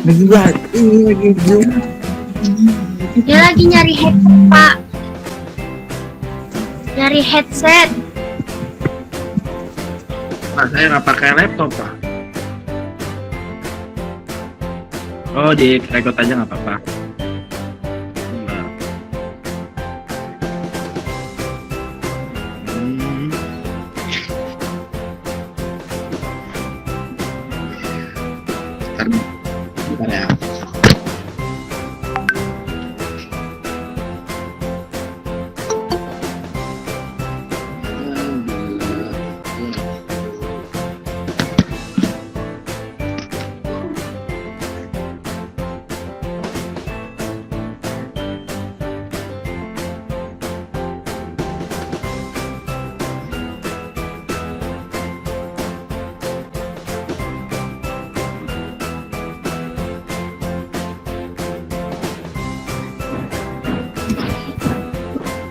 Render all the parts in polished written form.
Berat. Ini lagi Zoom. Dia lagi nyari headset, Pak. Nyari headset. Pak, saya nggak pakai laptop, Pak. Oh, di record aja nggak apa-apa. Bentar. Hmm. Bentar ya.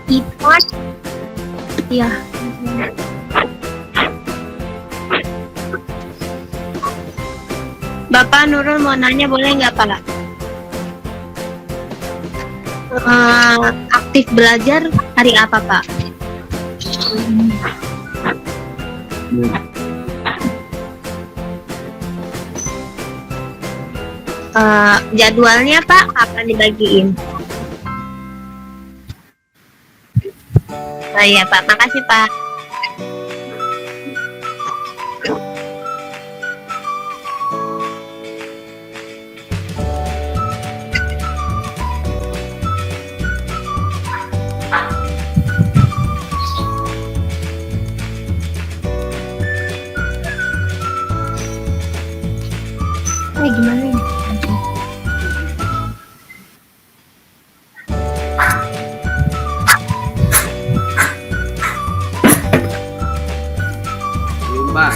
Ipas. Ya. Bapak Nurul mau nanya, boleh nggak, Pak? Aktif belajar hari apa, Pak? Jadwalnya, Pak, kapan dibagiin? Oh iya, Pak. Makasih, Pak. Gimana ya? Belum, Pak.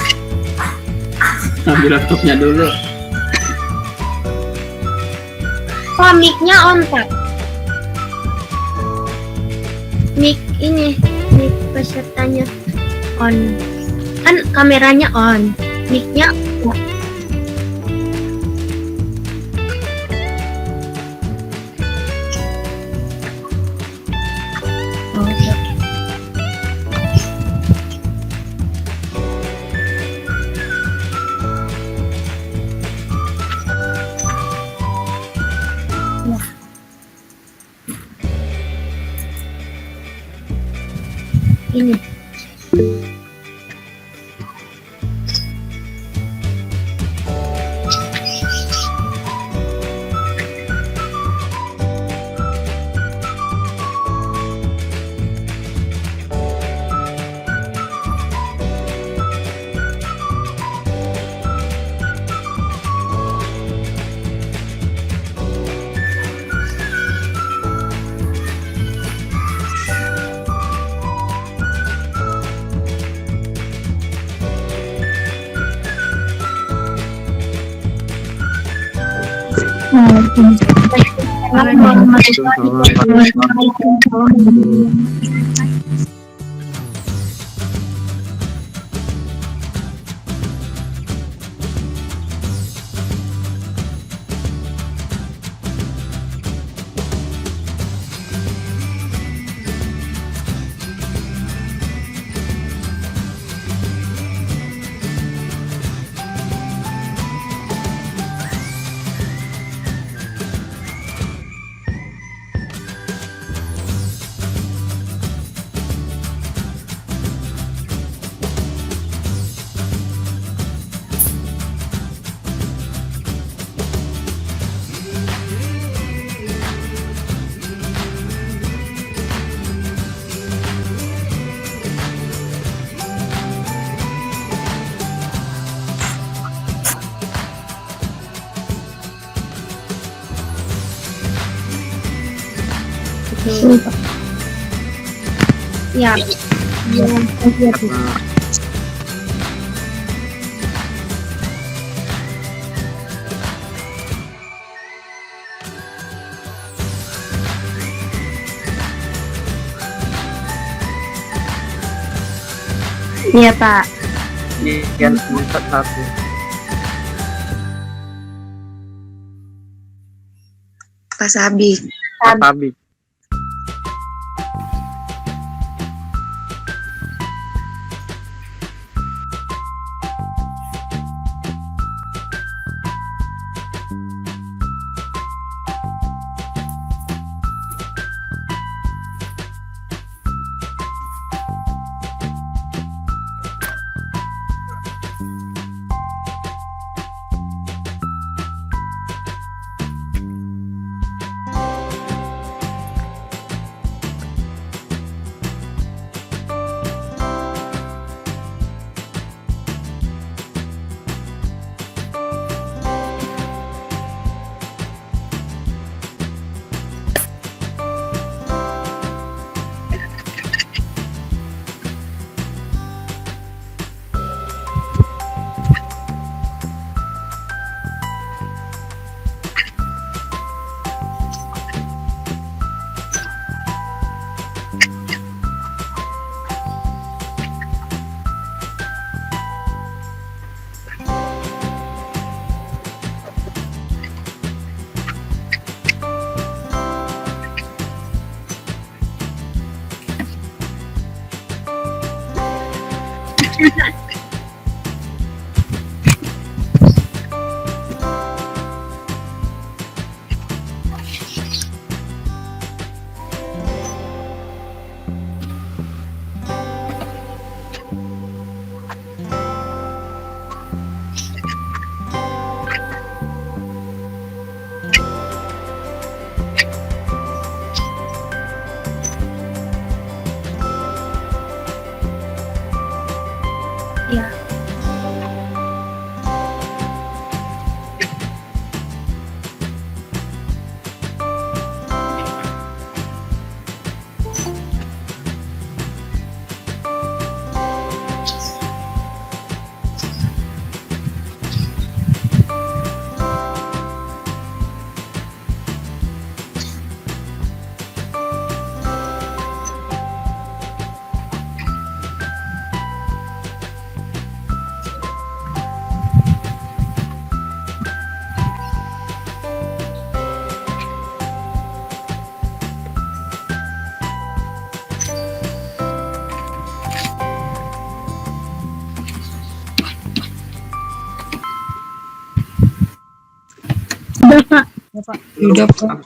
Ambil laptopnya dulu. Oh, mic-nya on, Pak. Mic ini, mic pesertanya on. Kan kameranya on, mic-nya on. Oh, oke. Ini. Ya. Iya, Pak. Sekian semester 1. Wasabi. Wasabi. Ya. Udah, Pak. Udah, Pak.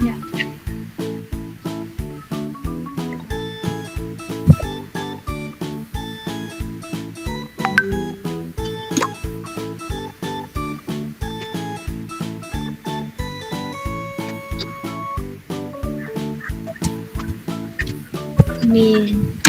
Ya. Amin.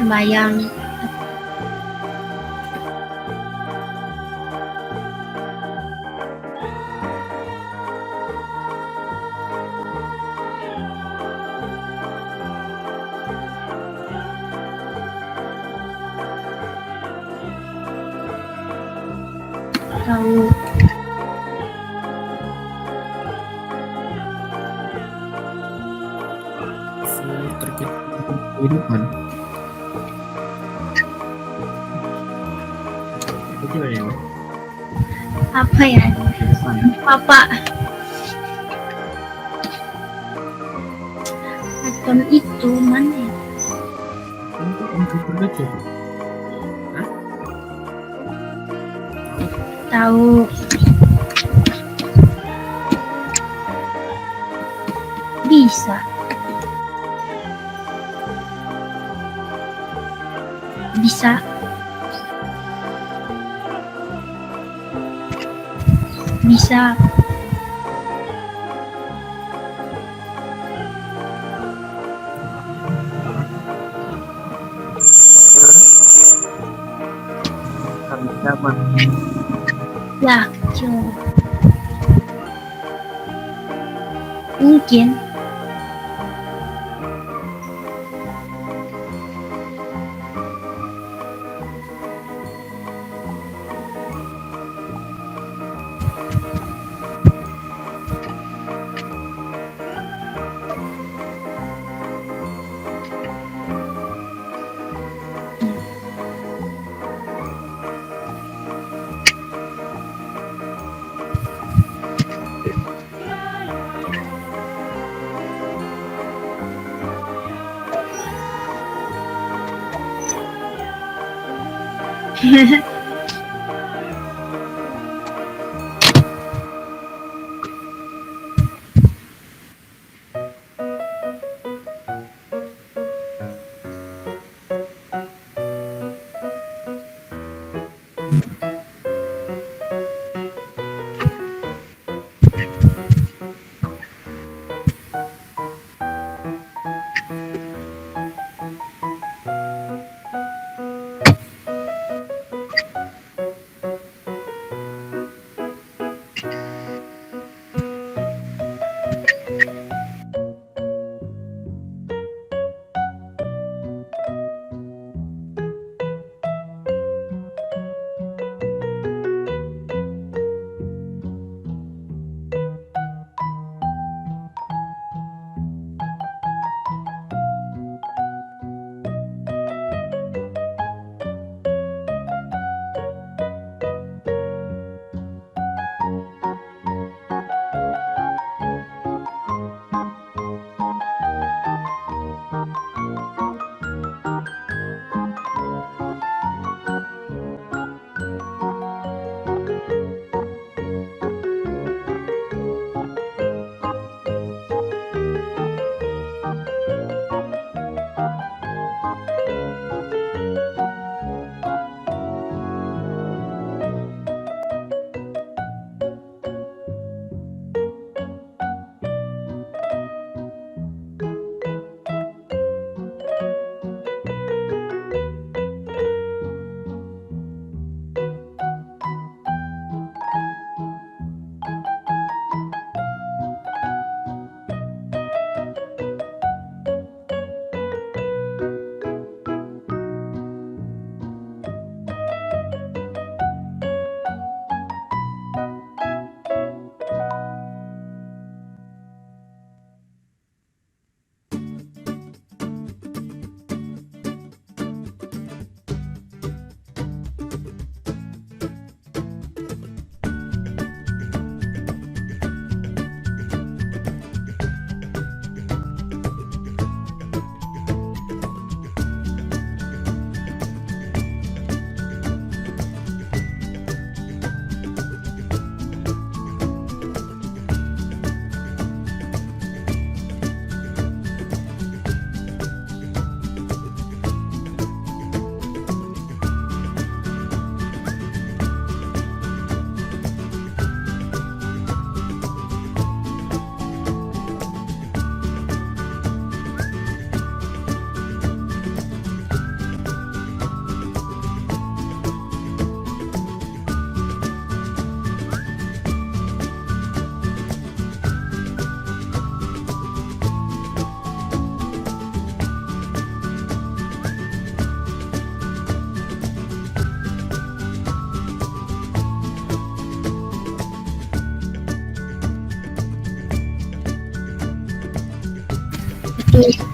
bayang. Tahu. Terkait kehidupan. Itu ya. Apa ya? Kehidupan. Apa? Atom itu mana ya? Untuk terkecil. Hah? Tahu. Bisa. Bisa. Bisa. Karena siapa? Ya, kecil. Mungkin. gitu.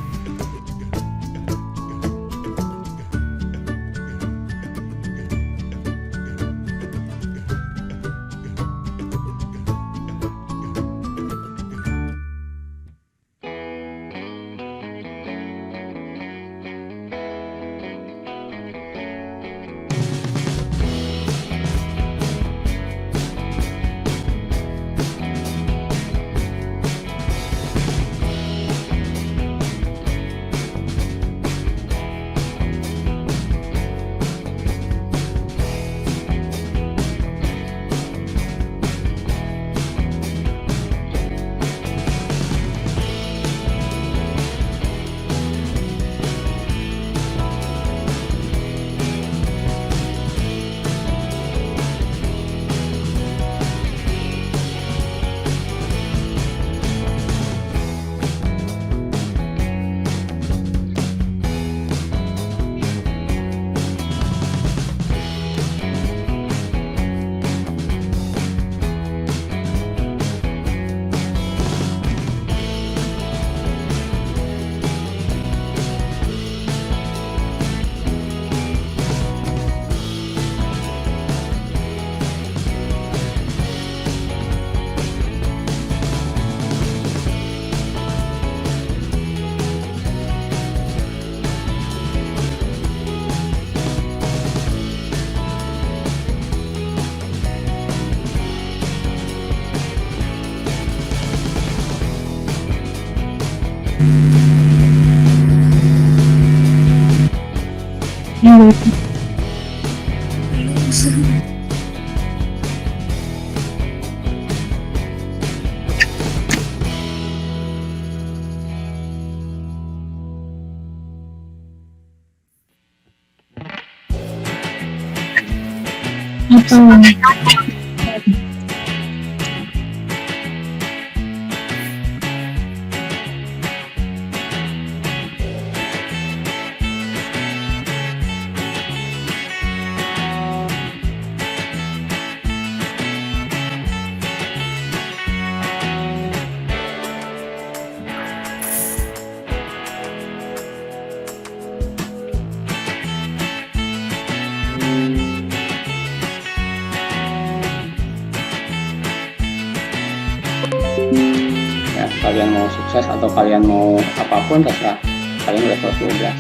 Ya, kalian mau sukses atau kalian mau apapun terserah kalian level 12.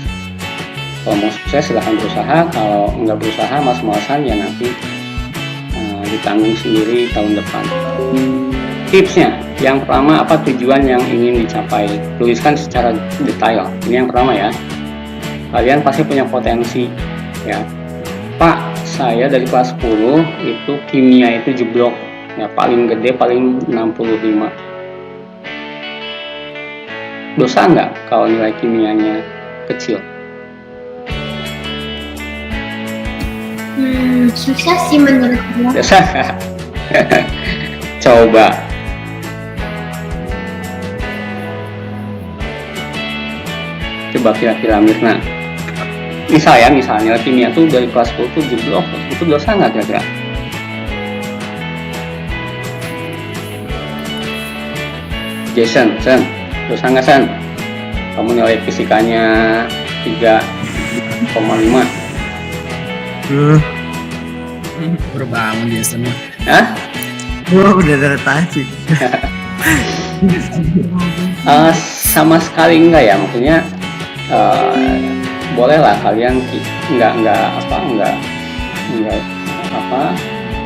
Kalau mau sukses silahkan berusaha, kalau nggak berusaha mas-malasan ya nanti ditanggung sendiri tahun depan. Tipsnya, yang pertama apa tujuan yang ingin dicapai, tuliskan secara detail. Ini yang pertama ya. Kalian pasti punya potensi ya. Pak, saya dari kelas 10 itu kimia itu jeblok ya, paling gede paling 65. Dosa nggak kalau nilai kimianya kecil? Susah sih menurut gue. Dosa. Coba. Coba kira-kira Mirna. Misalnya kimia tuh dari kelas 10 tuh jeblok, itu dosa nggak kira-kira? Jason, dosa nggak Sen? Kamu nilai fisikanya 3,5. Berbangun dia semua. Hah? Gua udah dari tadi. Sama sekali enggak ya, maksudnya bolehlah kalian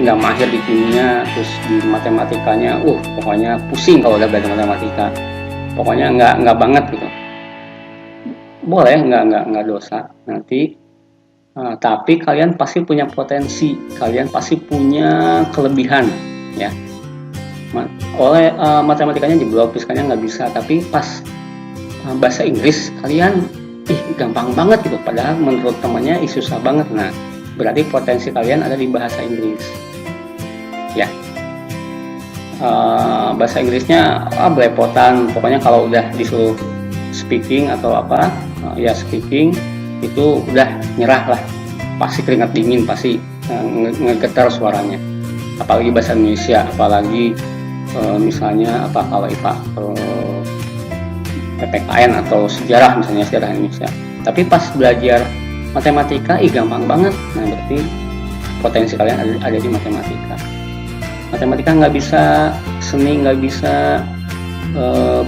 nggak mahir di kimia, terus di matematikanya pokoknya pusing kalau udah belajar matematika, pokoknya nggak banget gitu, boleh, nggak dosa nanti. Tapi kalian pasti punya potensi, kalian pasti punya kelebihan ya. Oleh matematikanya jeblok, fisikanya nggak bisa, tapi pas bahasa Inggris kalian gampang banget gitu, padahal menurut temannya susah banget. Nah, berarti potensi kalian ada di bahasa Inggris ya. Bahasa Inggrisnya belepotan, pokoknya kalau udah disuruh speaking atau apa ya speaking itu udah nyerah lah, pasti keringat dingin, pasti ngegetar suaranya, apalagi bahasa Indonesia, apalagi misalnya kalau IPA PPKN atau sejarah, misalnya sejarah Indonesia. Tapi pas belajar matematika, gampang banget. Nah, berarti potensi kalian ada di matematika. Matematika nggak bisa, seni nggak bisa,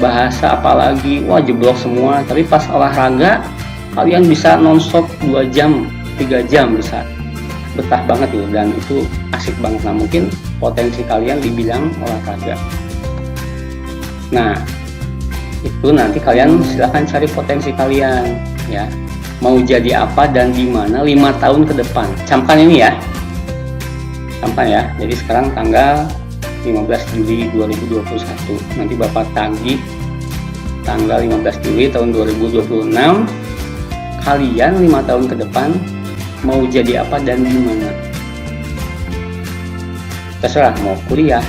bahasa apalagi, wah jeblok semua. Tapi pas olahraga, kalian bisa nonstop 2 jam, 3 jam bisa. Betah banget gitu, dan itu asik banget. Nah, mungkin potensi kalian di bidang olahraga. Nah, itu nanti kalian silahkan cari potensi kalian ya, mau jadi apa dan di mana 5 tahun ke depan. Camkan ini ya, camkan ya. Jadi sekarang tanggal 15 Juli 2021, nanti Bapak tagih tanggal 15 Juli tahun 2026, kalian 5 tahun ke depan mau jadi apa dan di mana. Terserah, mau kuliah,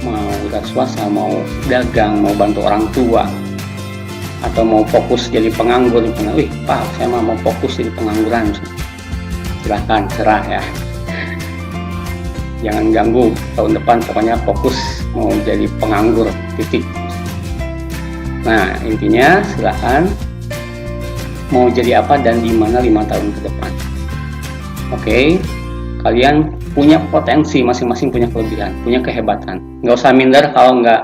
mau wira swasta, mau dagang, mau bantu orang tua, atau mau fokus jadi penganggur. Wih Pak, saya mau fokus jadi pengangguran. Silahkan, cerah ya, jangan ganggu. Tahun depan pokoknya fokus mau jadi penganggur, titik. Nah, intinya silahkan mau jadi apa dan di mana 5 tahun ke depan. Oke, kalian punya potensi, masing-masing punya kelebihan, punya kehebatan. Nggak usah minder kalau nggak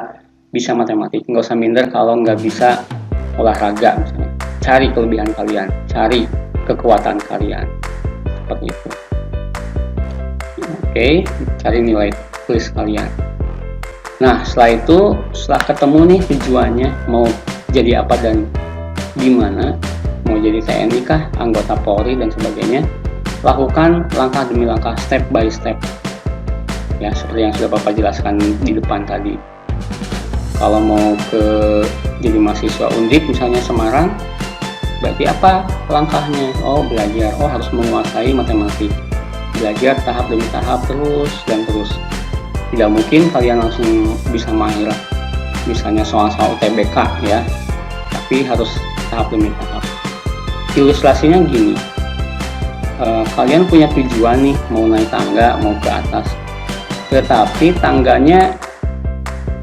bisa matematik, nggak usah minder kalau nggak bisa olahraga misalnya. Cari kelebihan kalian, cari kekuatan kalian, seperti itu. Oke, cari nilai plus kalian. Nah, setelah itu, setelah ketemu nih tujuannya, mau jadi apa dan di mana, mau jadi TNI kah, anggota Polri dan sebagainya, lakukan langkah demi langkah, step by step. Ya, seperti yang sudah Bapak jelaskan di depan tadi. Kalau mau jadi mahasiswa Undip misalnya Semarang, berarti apa langkahnya? Oh, belajar. Oh, harus menguasai matematik. Belajar tahap demi tahap, terus dan terus. Tidak mungkin kalian langsung bisa mahir misalnya soal-soal UTBK ya, tapi harus tahap demi tahap. Ilustrasinya gini, kalian punya tujuan nih, mau naik tangga, mau ke atas, tetapi tangganya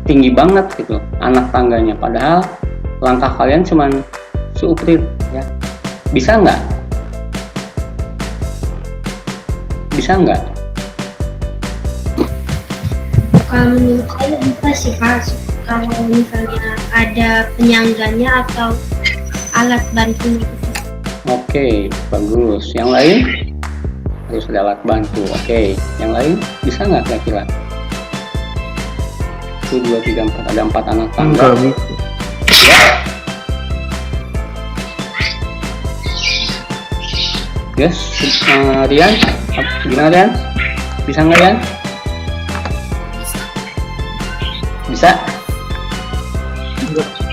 tinggi banget gitu, anak tangganya, padahal langkah kalian cuman seuprit ya. Bisa nggak? Bisa nggak? Kalau menurut saya bisa sih Kak, kalau misalnya ada penyangganya atau alat bantunya gitu. Oke, bagus. Yang lain? Harus ada alat bantu. Oke, yang lain bisa nggak kira-kira? 1, 2, 3, 4. Ada 4 anak tangga. Yes, Rian, gimana Rian? Bisa nggak Rian? Bisa?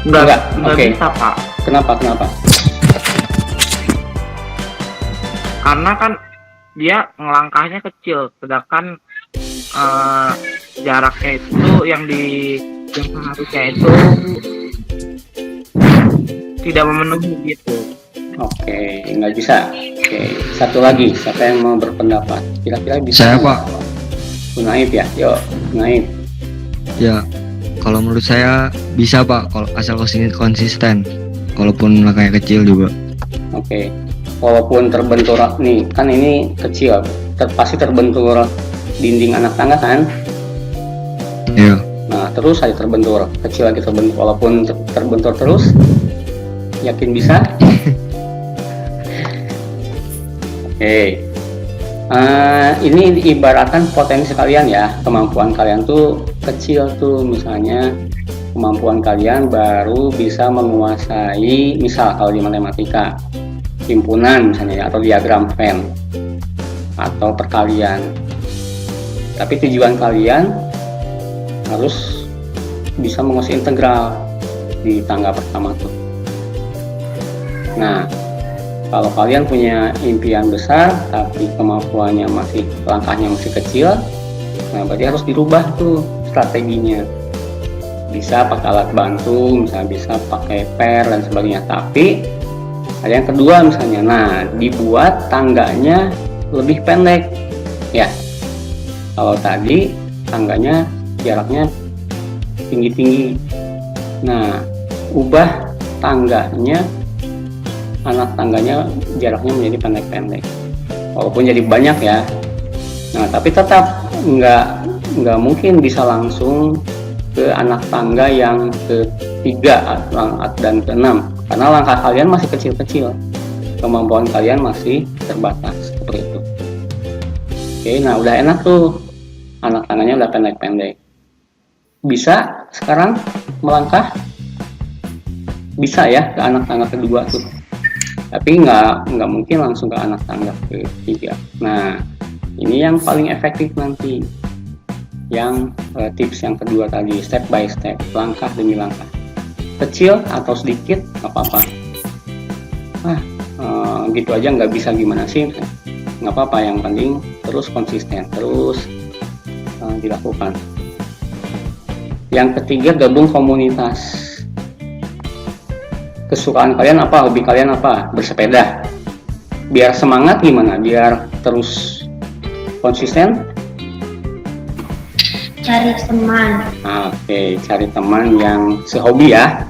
Enggak. Oke. Bisa Pak, Kenapa? karena kan dia ngelangkahnya kecil, sedangkan jaraknya itu yang seharusnya itu tidak memenuhi gitu. Oke, nggak bisa. Oke, satu lagi, siapa yang mau berpendapat? Kira-kira bisa? Saya, Pak. Unaib ya, yuk, Unaib. Ya, kalau menurut saya bisa Pak, kalau asal konsisten, walaupun langkahnya kecil juga. Oke, walaupun terbentur nih, kan ini kecil, pasti terbentur dinding anak tangga kan? Iya. Nah, terus aja terbentur, kecil lagi terbentur, walaupun terbentur terus, yakin bisa? Oke, ini diibaratkan potensi kalian ya, kemampuan kalian tuh kecil tuh, misalnya kemampuan kalian baru bisa menguasai, misal kalau di matematika, himpunan misalnya ya, atau diagram Venn, atau perkalian. Tapi tujuan kalian harus bisa menguasai integral di tangga pertama tuh. Nah, kalau kalian punya impian besar tapi kemampuannya langkahnya masih kecil, nah berarti harus dirubah tuh strateginya. Bisa pakai alat bantu, misalnya bisa pakai per dan sebagainya. Tapi ada yang kedua misalnya, nah dibuat tangganya lebih pendek ya. Kalau tadi tangganya jaraknya tinggi-tinggi, nah ubah tangganya jaraknya menjadi pendek-pendek, walaupun jadi banyak ya. Nah, tapi tetap nggak mungkin bisa langsung ke anak tangga yang ketiga dan keenam, karena langkah kalian masih kecil-kecil, kemampuan kalian masih terbatas seperti itu. Oke, nah udah enak tuh, anak tangganya udah pendek-pendek. Bisa sekarang melangkah, bisa ya ke anak tangga kedua tuh, tapi nggak mungkin langsung ke anak tangga ketiga. Nah, ini yang paling efektif nanti, yang tips yang kedua tadi, step by step, langkah demi langkah, kecil atau sedikit nggak apa-apa. Gitu aja nggak bisa gimana sih, nggak apa-apa, yang penting terus konsisten, terus dilakukan. Yang ketiga, gabung komunitas. Kesukaan kalian apa, hobi kalian apa? Bersepeda. Biar semangat gimana? Biar terus konsisten? Cari teman. Oke, cari teman yang sehobi ya.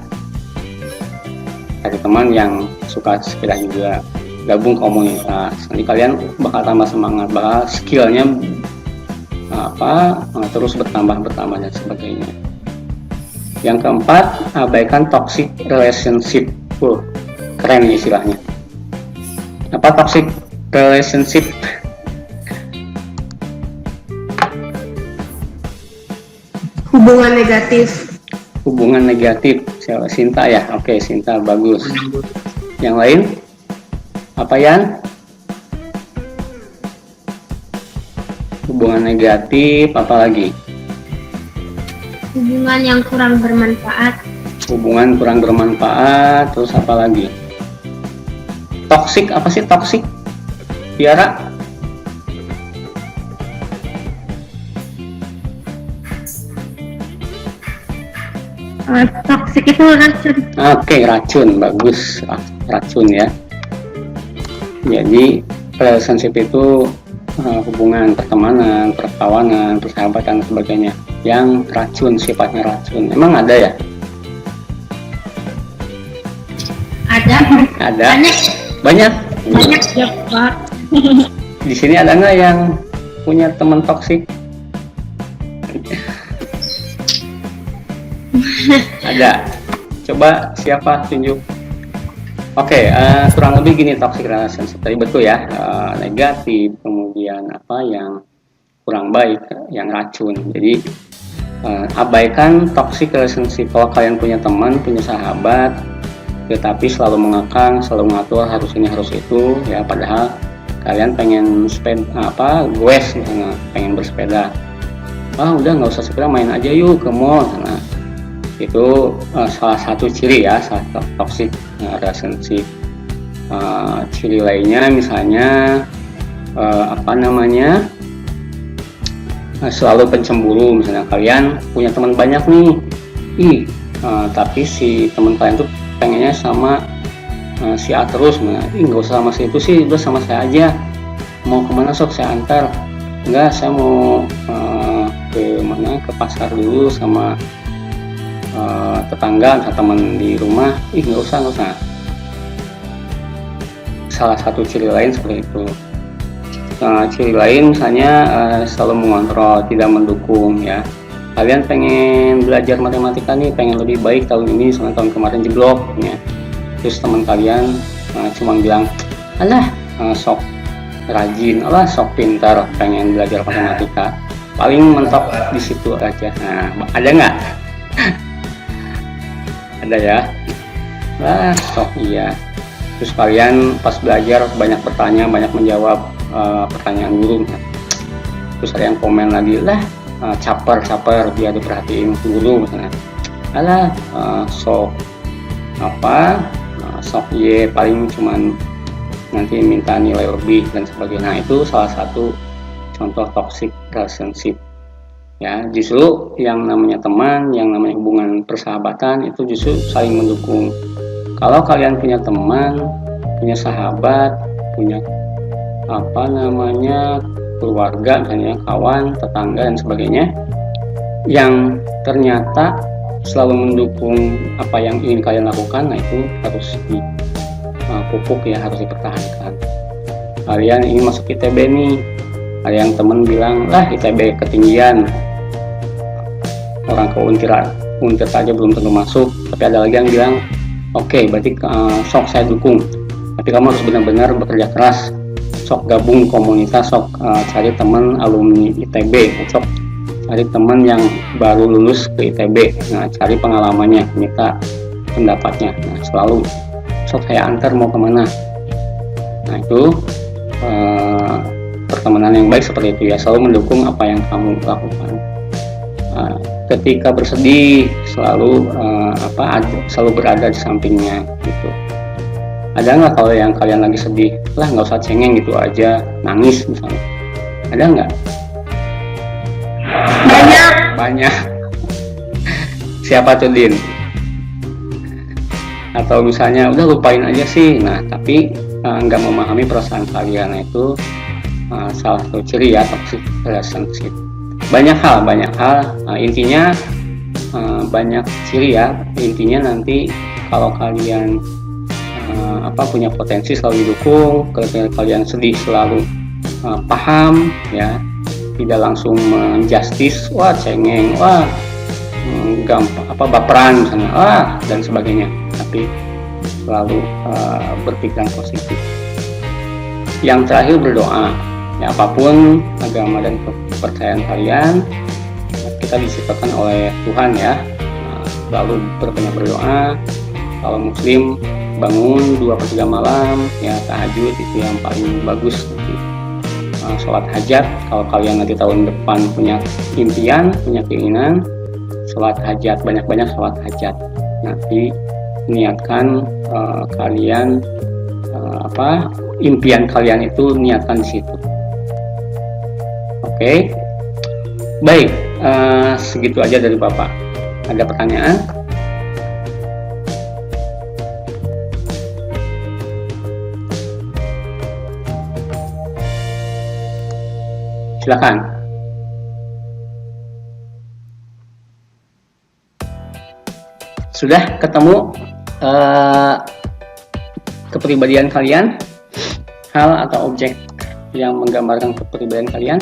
Cari teman yang suka sepeda juga. Gabung komunitas. Nanti kalian bakal tambah semangat, bakal skillnya terus bertambah dan sebagainya. Yang keempat, abaikan toxic relationship. Keren nih istilahnya. Apa toxic relationship? Hubungan negatif. Hubungan negatif. Sinta ya? Oke, Sinta bagus. Yang lain? Apa Yan? Hubungan negatif, apa lagi? Hubungan yang kurang bermanfaat. Hubungan kurang bermanfaat, terus apa lagi? Toksik, apa sih toksik? Tiara? Toksik itu racun. Oke, racun, bagus. Racun ya. Jadi relationship itu hubungan pertemanan, perkawanan, persahabatan dan sebagainya yang racun, sifatnya racun. Emang ada ya? Ada. Banyak ya Pak. Di sini ada nggak yang punya teman toksik? Ada. Coba siapa tunjuk? Oke, kurang lebih gini toxic relationship tadi, betul ya, negatif, kemudian apa yang kurang baik, yang racun. Jadi abaikan toxic relationship. Kalau kalian punya teman, punya sahabat, tetapi selalu mengekang, selalu mengatur harus ini harus itu, ya padahal kalian pengen goes misalnya, pengen bersepeda, udah nggak usah sepeda, main aja yuk ke mall. Nah, itu salah satu ciri ya, salah toxic relationship. Ciri lainnya misalnya selalu pencemburu. Misalnya kalian punya teman banyak nih, tapi si teman kalian tuh pengennya sama si A terus. Nggak usah sama si itu sih, udah sama saya aja. Mau kemana sok saya antar. Enggak, saya mau ke pasar dulu sama tetangga atau teman di rumah. Nggak usah. Salah satu ciri lain seperti itu. Ciri lain misalnya selalu mengontrol, tidak mendukung ya. Kalian pengen belajar matematika nih, pengen lebih baik tahun ini, soalnya tahun kemarin jeblok ya. Terus teman kalian cuma bilang, alah sok rajin, alah sok pintar, pengen belajar matematika, paling mentok di situ aja. Nah, ada nggak? Ada ya. Sok iya. Terus kalian pas belajar banyak bertanya, banyak menjawab pertanyaan guru. Terus ada yang komen lagi, caper biar diperhatiin guru misalnya. Alah sok paling cuman nanti minta nilai lebih dan sebagainya. Nah, itu salah satu contoh toxic relationship ya. Justru yang namanya teman, yang namanya hubungan persahabatan itu justru saling mendukung. Kalau kalian punya teman, punya sahabat, punya keluarga, misalnya kawan, tetangga dan sebagainya, yang ternyata selalu mendukung apa yang ingin kalian lakukan, nah itu harus dipupuk ya, harus dipertahankan. Kalian ingin masuk ITB nih, ada yang temen bilang lah ITB ketinggian, orang ke Untir aja belum tentu masuk, tapi ada lagi yang bilang oke, berarti sok saya dukung, tapi kamu harus benar-benar bekerja keras, sok gabung komunitas, sok cari teman alumni ITB, sok cari teman yang baru lulus ke ITB, nah cari pengalamannya, minta pendapatnya, nah selalu sok saya antar mau kemana. Nah itu pertemanan yang baik seperti itu ya, selalu mendukung apa yang kamu lakukan. Ketika bersedih selalu selalu berada di sampingnya gitu. Ada nggak kalau yang kalian lagi sedih, lah nggak usah cengeng gitu aja, nangis misalnya, ada nggak? Banyak. Siapa tuh, Din? Atau misalnya udah lupain aja sih. Nah tapi nggak memahami perasaan kalian, itu salah satu ciri ya toxic relationship. Banyak hal intinya banyak ciri ya, intinya nanti kalau kalian punya potensi selalu didukung, kalau kalian sedih selalu paham ya, tidak langsung menjustis, wah cengeng, wah gampang baperan misalnya, dan sebagainya, tapi selalu berpikiran positif. Yang terakhir berdoa ya, apapun agama dan kepercayaan kalian, kita diciptakan oleh Tuhan ya, selalu berbanyak berdoa. Kalau muslim bangun 2/3 malam ya, tahajud itu yang paling bagus. Sholat hajat, kalau kalian nanti tahun depan punya impian, punya keinginan, sholat hajat, banyak-banyak sholat hajat. Nanti niatkan kalian impian kalian itu niatkan di situ. Oke, baik, segitu aja dari Bapak. Ada pertanyaan? Silakan. Sudah ketemu kepribadian kalian, hal atau objek yang menggambarkan kepribadian kalian?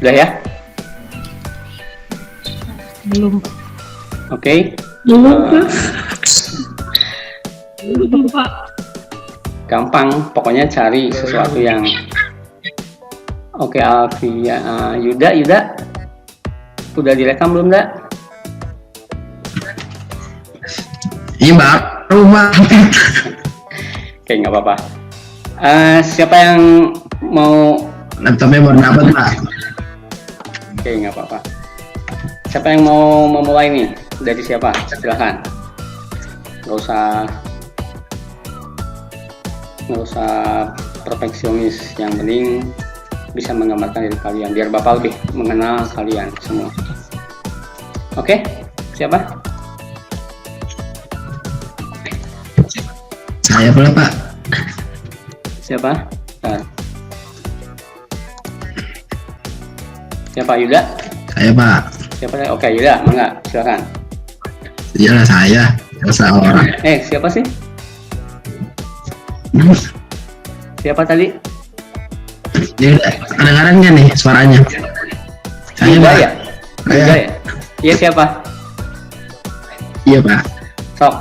Sudah ya? Belum. Oke. Belum, Pak. Gampang, pokoknya cari sesuatu yang oke. Alfia, Yuda, udah direkam belum, Dak? Iya, Mbak. Rumah. Oke, nggak apa-apa. Siapa yang mau? Laptopnya baru dapat, Pak. Oke, nggak apa-apa. Siapa yang mau memulai nih? Dari siapa? Silakan. Nggak usah perfeksionis. Yang penting bisa menggambarkan diri kalian, biar Bapak lebih mengenal kalian semua. Oke, siapa? Saya boleh, Pak. Siapa? Bentar. Siapa, Yuda? Saya, Pak. Siapa? Oke, Yuda, mangga, silakan. Iyalah saya. Orang. Siapa sih? Siapa tadi? Dia kedengaran nggak nih suaranya? Saya, Yuda Pak. ya? Yuda ya? Iya, siapa? Iya, Pak. Sok,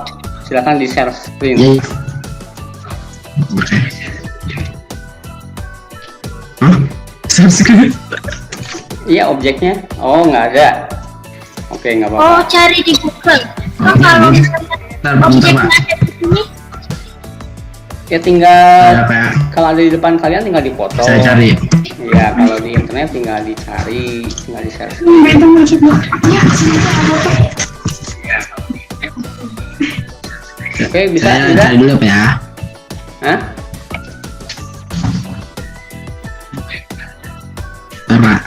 silakan di share screen. Iya. Oke. Subscribe. Iya, objeknya. Oh, nggak ada. Oke, nggak apa-apa. Oh, cari di Google. Oh, kalau misalnya objeknya ada di sini, Ya tinggal Ada, Pak. kalau ada di depan kalian tinggal dipoto. Saya cari. Ya, kalau di internet tinggal dicari, tinggal di share. itu maksudnya. Oke, bisa Saya tidak? cari dulu, Pak ya. Hah? Bentar, Pak.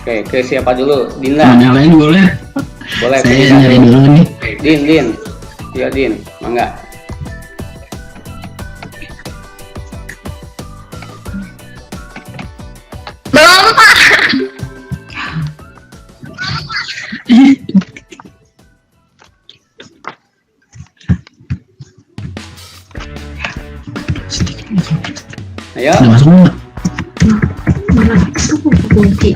Oke, ke siapa dulu? Dinda. Yang lain boleh. Boleh. Saya Dinda. nyari dulu nih. Din. Ya, Din. Mangga. Belum, Pak. Ayo. Udah masuk nggak? Mana itu kunci?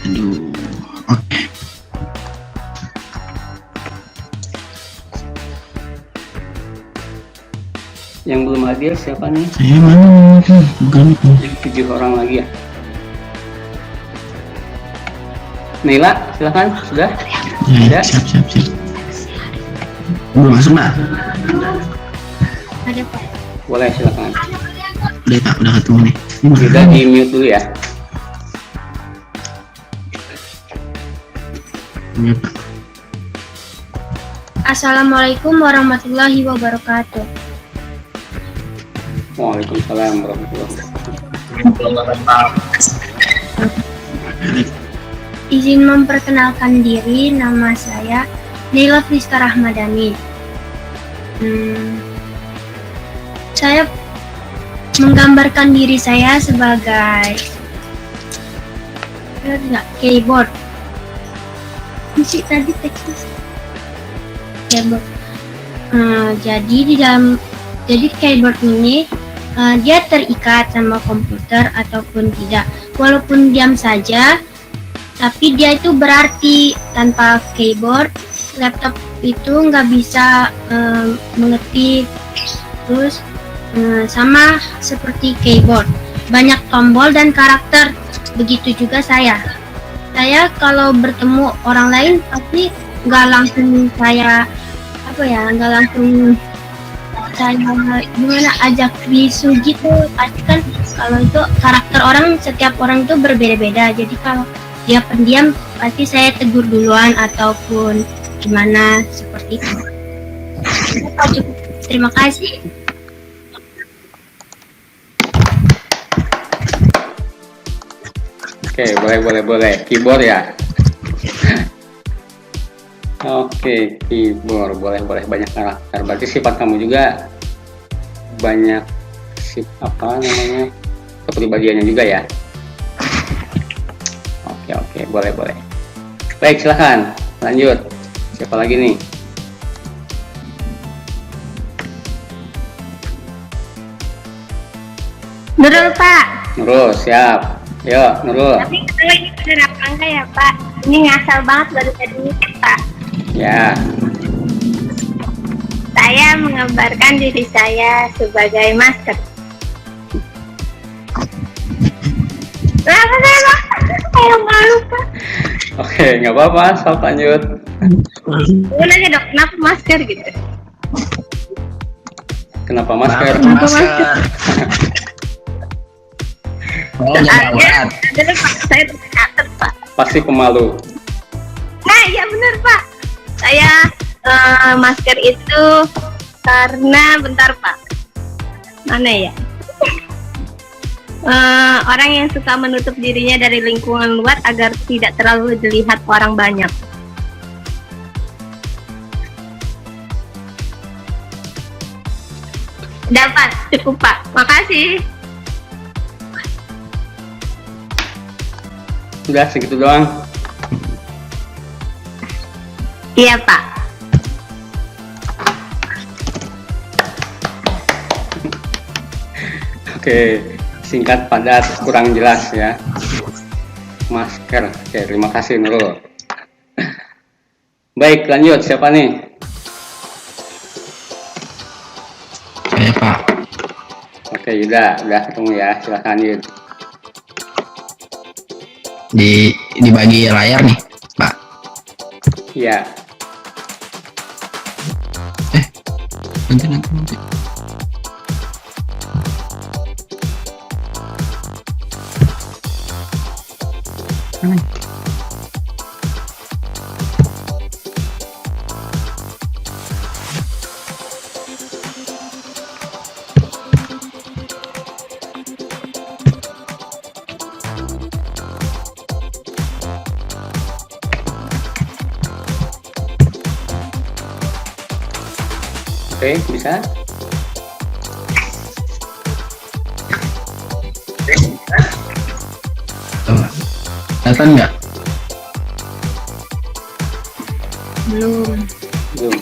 Aduh. Oke. Yang belum hadir siapa nih? Saya mana? Bukan itu. 7 orang lagi ya. Nila, silakan. Sudah? Ya, Ada? siap. Udah masuk nggak? Ada Pak. Boleh, silakan. Udah Pak, udah ketemu nih. Ini Kita di mute dulu ya. Iya Pak. Assalamualaikum warahmatullahi wabarakatuh. Waalaikumsalam warahmatullahi wabarakatuh. Izin memperkenalkan diri, nama saya Nila Frista Rahmadani. Saya menggambarkan diri saya sebagai keyboard. Musik tadi teksnya keyboard. Jadi keyboard ini dia terikat sama komputer ataupun tidak. Walaupun diam saja, tapi dia itu berarti. Tanpa keyboard, laptop itu nggak bisa mengetik. Terus sama seperti keyboard, banyak tombol dan karakter. Begitu juga saya kalau bertemu orang lain pasti nggak langsung saya gimana ajak bisu gitu. Pasti kan kalau itu karakter orang, setiap orang itu berbeda-beda. Jadi kalau dia pendiam pasti saya tegur duluan ataupun gimana, seperti itu. Terima kasih. Oke, boleh. Keyboard ya. Oke, keyboard boleh banyak karakter. Berarti sifat kamu juga banyak kepribadiannya juga ya. Oke, boleh. Baik, silahkan lanjut. Siapa lagi nih? Nurul Pak. Nurul, siap. Yuk, Nurul. Tapi kalau ini bener apa enggak ya Pak? Ini ngasal banget baru tadi Pak. Ya, Saya menggambarkan diri saya sebagai masker. Kenapa saya Pak? Saya malu Pak. oke, nggak apa-apa. Sok lanjut. Gue nanya dok, kenapa masker gitu? Kenapa masker? Kenapa masker? Oh, Soalnya adalah Pak, saya tercatat Pak. Pasti pemalu. Nah iya benar Pak. Saya masker itu karena bentar Pak. Mana ya? Orang yang suka menutup dirinya dari lingkungan luar agar tidak terlalu dilihat orang banyak. Dapat, cukup Pak. Makasih. Udah segitu doang. Iya Pak. Oke, singkat padat kurang jelas ya. Masker. Oke, terima kasih Nurul. Baik, lanjut. Siapa nih? Saya Pak. Oke, Yuda, udah ketemu ya. Silakan Yud. Dibagi layar nih Pak. Iya. Nanti. Oke, bisa? Kelihatan nggak? Belum. Belum.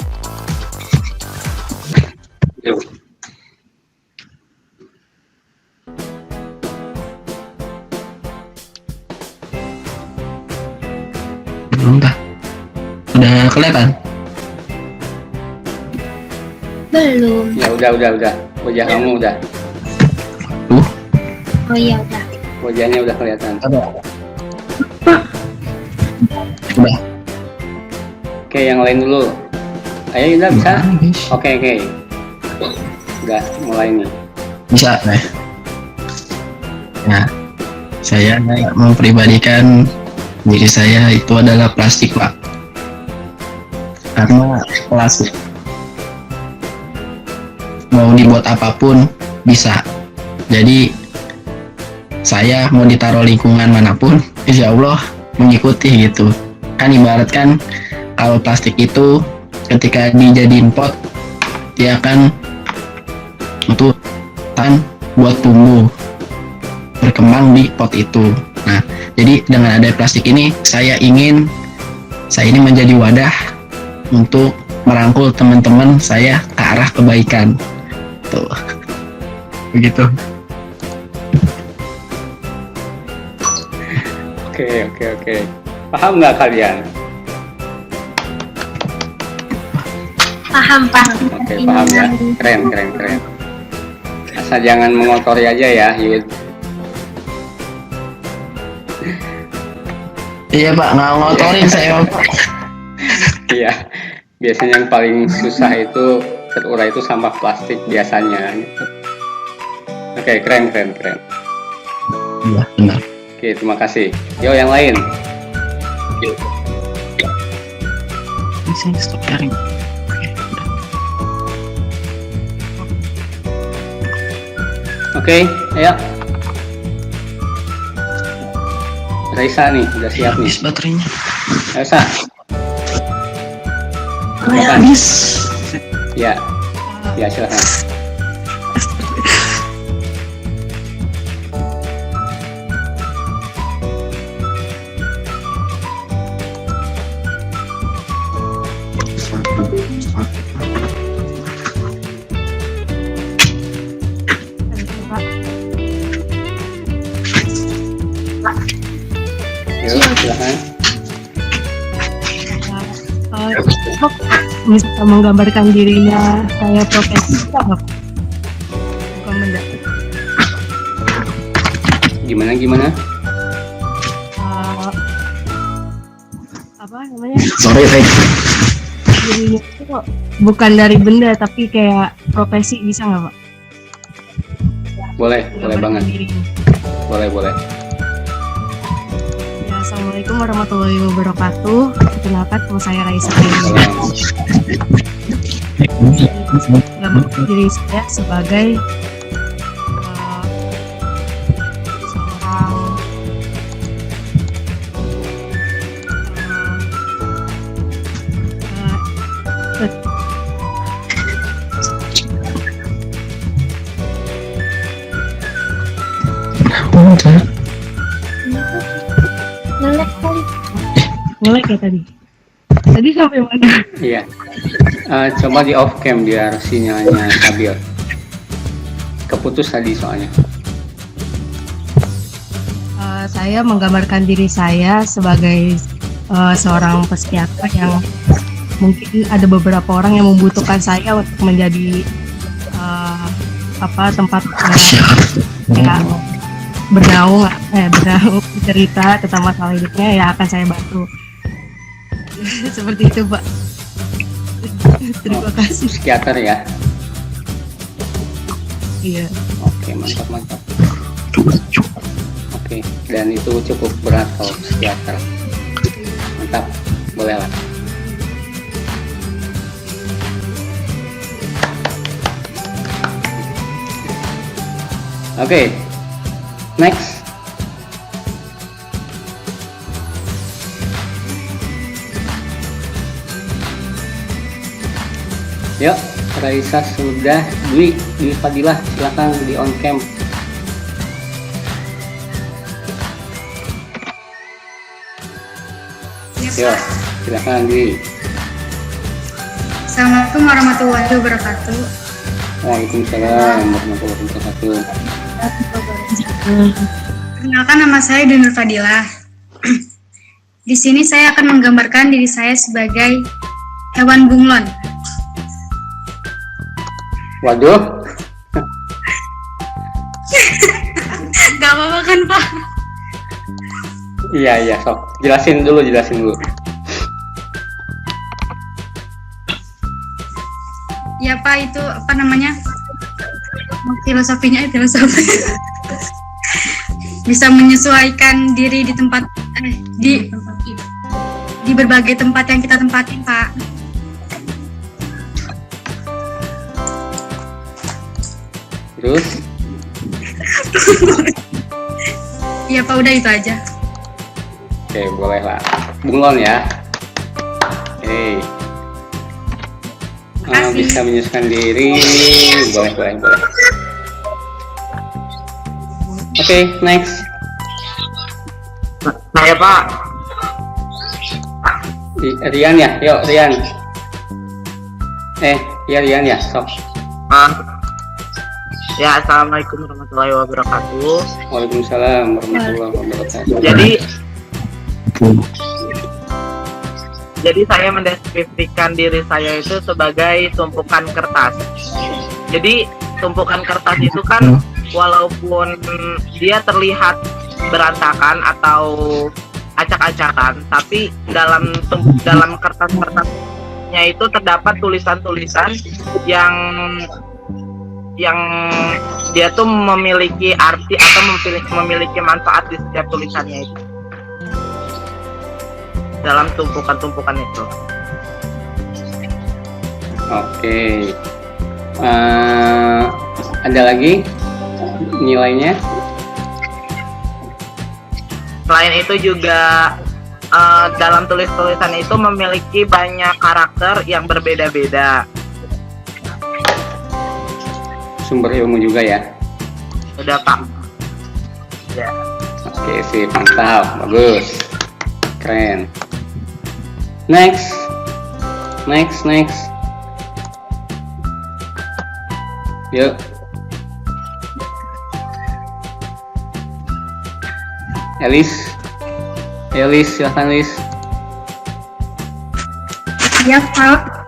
Belum. Belum dah. Udah kelihatan? Belum. Ya udah. Wajah kamu udah. Oh iya udah. Wajahnya udah kelihatan. Udah. Oke, yang lain dulu. Ayo Yuda bisa? Gimana, guys? Oke. Udah mulai nih. Bisa, nah. Nah, saya mempribadikan diri saya itu adalah plastik, Pak. Karena plastik mau dibuat apapun bisa. Jadi saya mau ditaruh lingkungan manapun, insya Allah mengikuti gitu. Kan ibaratkan kalau plastik itu ketika dijadiin pot, dia akan untuk buat tumbuh berkembang di pot itu. Nah, jadi dengan ada plastik ini, saya ini menjadi wadah untuk merangkul teman-teman saya ke arah kebaikan. Tuh, begitu. Oke. Paham nggak kalian? Paham. Oke, paham ya. Keren. Asal jangan mengotori aja ya, Yud. Iya Pak, nggak ngotorin saya Pak. Iya. Biasanya yang paling susah itu terurai itu sampah plastik biasanya. Oke, keren. Iya benar. Oke, terima kasih. Yo, yang lain. Saya stop sharing. Oke, udah. Oke, ayo. Raisa nih, udah siap nih. Habis baterainya. Raisa, Habis. ya silakan. Yuk, silakan. Bisa menggambarkan dirinya saya profesi apa? Bukan benda. Gimana? Apa namanya? Sorry, Rek. Dirinya itu bukan dari benda tapi kayak profesi, bisa nggak Pak? Boleh banget. Dirinya. Boleh. Ya, Assalamualaikum warahmatullahi wabarakatuh. Perkenalkan, nama saya Raisa. Gambar diri saya sebagai seorang ngelek ya tadi. Tadi sampai mana? Iya. Coba di off cam biar sinyalnya stabil. Keputus tadi soalnya. Saya menggambarkan diri saya sebagai seorang psikiater yang mungkin ada beberapa orang yang membutuhkan saya untuk menjadi tempat ya, bernaung cerita tentang masalah hidupnya, ya akan saya bantu. Seperti itu Pak. Terima kasih. Psikiater ya. Iya. Oke, mantap. Oke, dan itu cukup berat kalau psikiater. Mantap, boleh lah. Oke, next. Yuk, Raisa sudah. Dwi Fadilah, silakan di on cam. Yuk, silakan Dwi. Assalamualaikum warahmatullahi wabarakatuh. Waalaikumsalam warahmatullahi wabarakatuh. Perkenalkan, nama saya Dinur Fadilah. Di sini saya akan menggambarkan diri saya sebagai hewan bunglon. Waduh, Gak apa-apa kan, Pak? iya sok. Jelasin dulu. Ya, Pak, itu apa namanya? Filosofi. Bisa menyesuaikan diri di tempat di berbagai tempat yang kita tempatin, Pak. Terus, Iya, Pak, udah itu aja. oke, boleh lah. Bunglon ya. Oke. Makasih. Bisa menyesuaikan diri, boleh. Oke, next. Saya Pak. Rian ya, yuk Rian. Iya Rian ya, sok. Ya, assalamualaikum warahmatullahi wabarakatuh. Waalaikumsalam warahmatullahi wabarakatuh. Jadi saya mendeskripsikan diri saya itu sebagai tumpukan kertas. Jadi tumpukan kertas itu kan walaupun dia terlihat berantakan atau acak-acakan, tapi dalam kertas-kertasnya itu terdapat tulisan-tulisan yang dia tuh memiliki arti atau memiliki manfaat di setiap tulisannya itu, dalam tumpukan-tumpukan itu. Oke. Ada lagi nilainya? Selain itu juga dalam tulisan itu memiliki banyak karakter yang berbeda-beda. Sumber ilmu juga ya? Udah Pak. Ya. Oke sih, mantap, bagus, keren. Next. Yuk. Elis, silahkan Elis. Ya, Pak.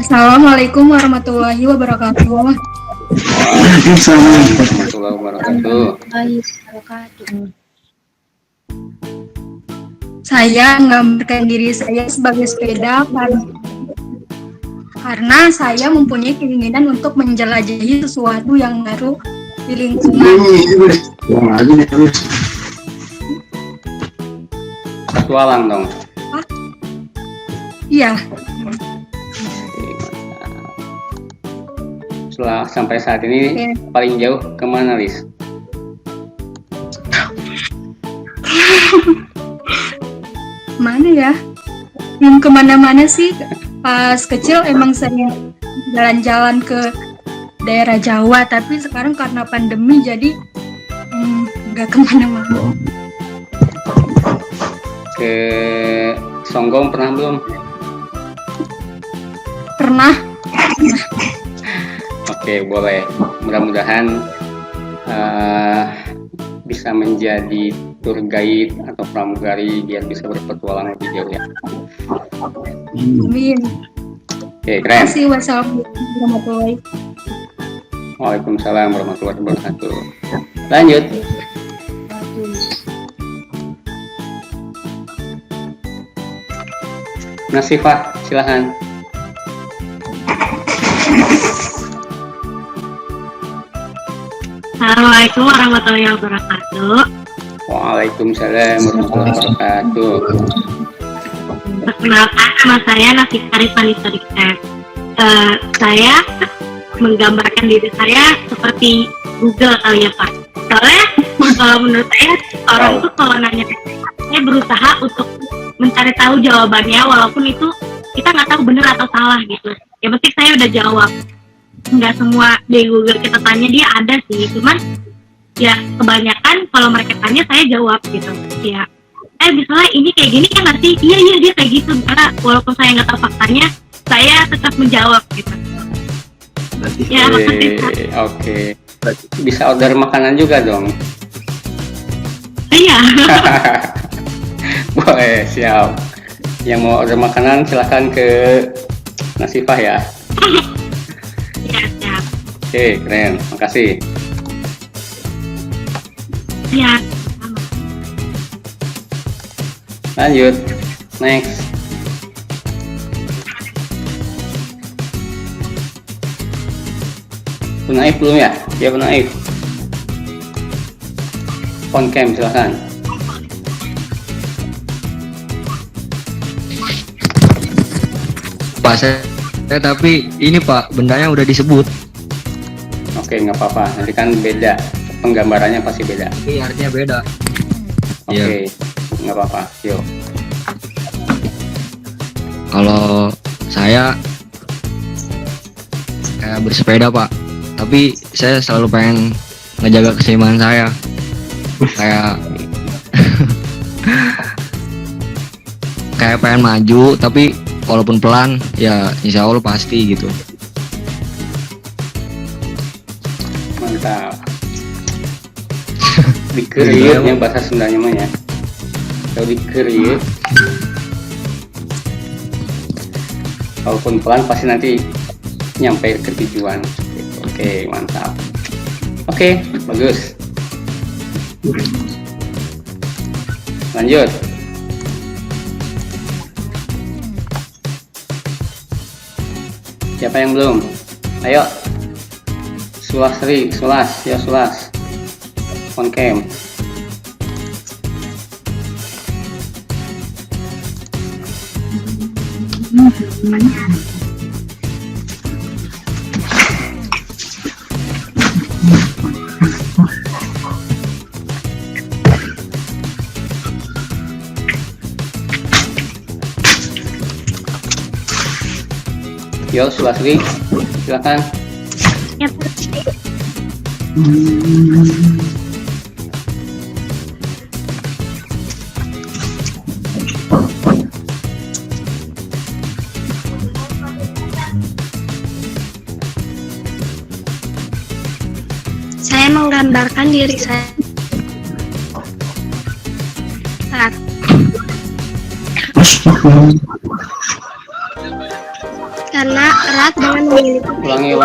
Assalamualaikum warahmatullahi wabarakatuh. Waalaikumsalam warahmatullahi wabarakatuh. Saya menggambarkan diri saya sebagai sepeda karena saya mempunyai keinginan untuk menjelajahi sesuatu yang baru di lingkungan. Petualang dong. Iya. Setelah sampai saat ini paling jauh kemana, Lis? Mana ya? Belum kemana-mana sih. Pas kecil emang sering jalan-jalan ke daerah Jawa, tapi sekarang karena pandemi jadi nggak kemana-mana. Ke Songgong pernah belum? Pernah. Oke, boleh. Mudah-mudahan bisa menjadi tour guide atau pramugari biar bisa berpetualang lebih jauh ya. Amin. Oke, keren. Terima kasih. Wassalamualaikum warahmatullahi wabarakatuh. Waalaikumsalam warahmatullahi wabarakatuh. Lanjut. Nasifah, silahkan. Assalamualaikum warahmatullahi wabarakatuh. Waalaikumsalam warahmatullahi wabarakatuh. Perkenalkan, nama saya Nasifah Vanessa Dikter. Saya menggambarkan diri saya seperti Google kali ya Pak. Soalnya kalau menurut saya orang tuh kalau nanya saya berusaha untuk mencari tahu jawabannya walaupun itu kita nggak tahu benar atau salah gitu. Yang penting saya udah jawab. Nggak semua di Google kita tanya dia ada sih, cuman ya kebanyakan kalau mereka tanya saya jawab gitu ya. misalnya ini kayak gini kan nanti iya dia kayak gitu, karena walaupun saya nggak tahu faktanya, saya tetap menjawab gitu. Ya, Oke. Bisa order makanan juga dong. Iya. Boleh, siap. Yang mau order makanan silahkan ke Nasifah ya. Iya, siap. Oke, keren. Makasih. Iya. Lanjut. Next. Naif belum ya? Ya, Naif. On cam silahkan. Pak, saya tapi ini Pak, bendanya udah disebut. Oke, nggak apa-apa. Nanti kan beda. Penggambarannya pasti beda. Iya, artinya beda. Oke, nggak apa-apa. Yuk. Kalau saya kayak bersepeda Pak, tapi saya selalu pengen ngejaga keseimbangan saya. Kayak kayak pengen maju, tapi walaupun pelan, ya insya Allah pasti gitu. Mantap. Dikeriut yang bahasa Sundanya mah ya. Kalau dikeriut, walaupun pelan pasti nanti nyampe ke tujuan. Oke, mantap. Oke, bagus. Lanjut. Siapa yang belum? Ayo. Sulasri, Sulas, ya Sulas. On cam. Yo, Sulasri, silakan. Ya, Saya menggambarkan diri saya saat karena erat dengan memiliki Ulangi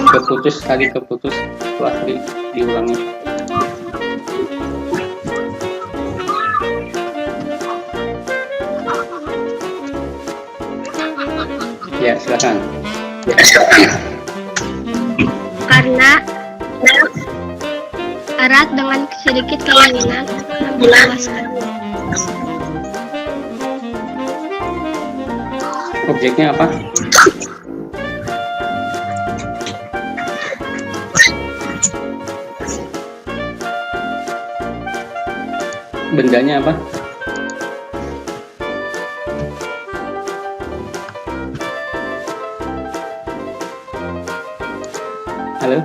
keputus tadi, keputus. Sulasri, diulangi. Ya, silakan. karena erat dengan sedikit keinginan memuaskan. Objeknya apa? Bendanya apa? Halo?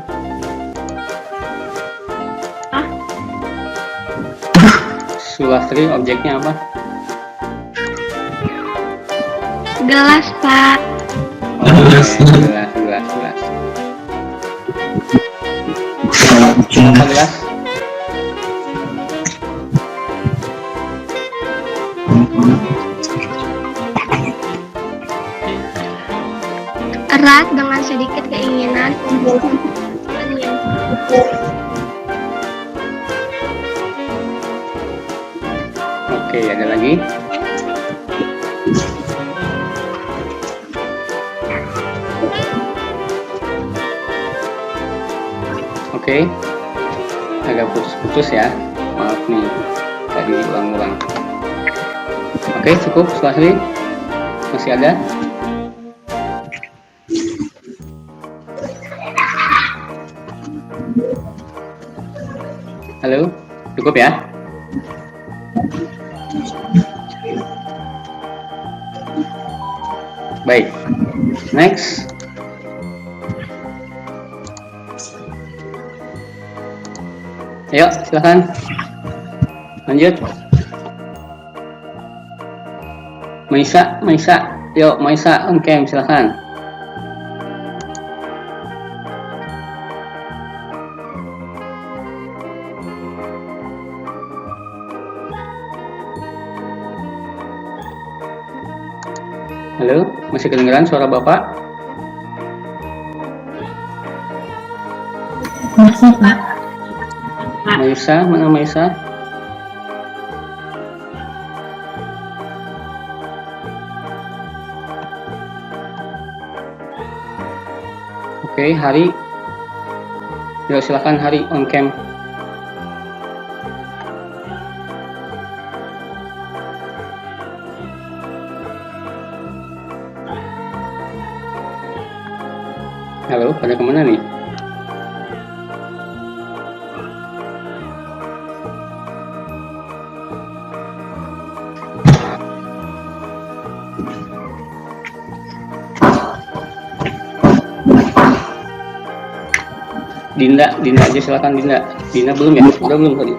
Sulasri, objeknya apa? Gelas, Pak. Gelas. Apa gelas? Erat dengan sedikit keinginan yang Oke, ada lagi? Oke, agak putus-putus ya. Maaf nih, tadi diulang-ulang. Oke, cukup, Sulasri? Masih ada? Halo, cukup ya? Baik, next. Ayo, silakan. Lanjut. Maisa, yuk Maisa on cam silakan. Halo, masih kedengeran suara Bapak? Masih Pak. Maisa, mana Maisa? Oke, Hari. Yuk silakan Hari on cam. Halo, pada kemana nih? Dinda aja silakan Dinda. Dinda belum ya? Udah belum tadi?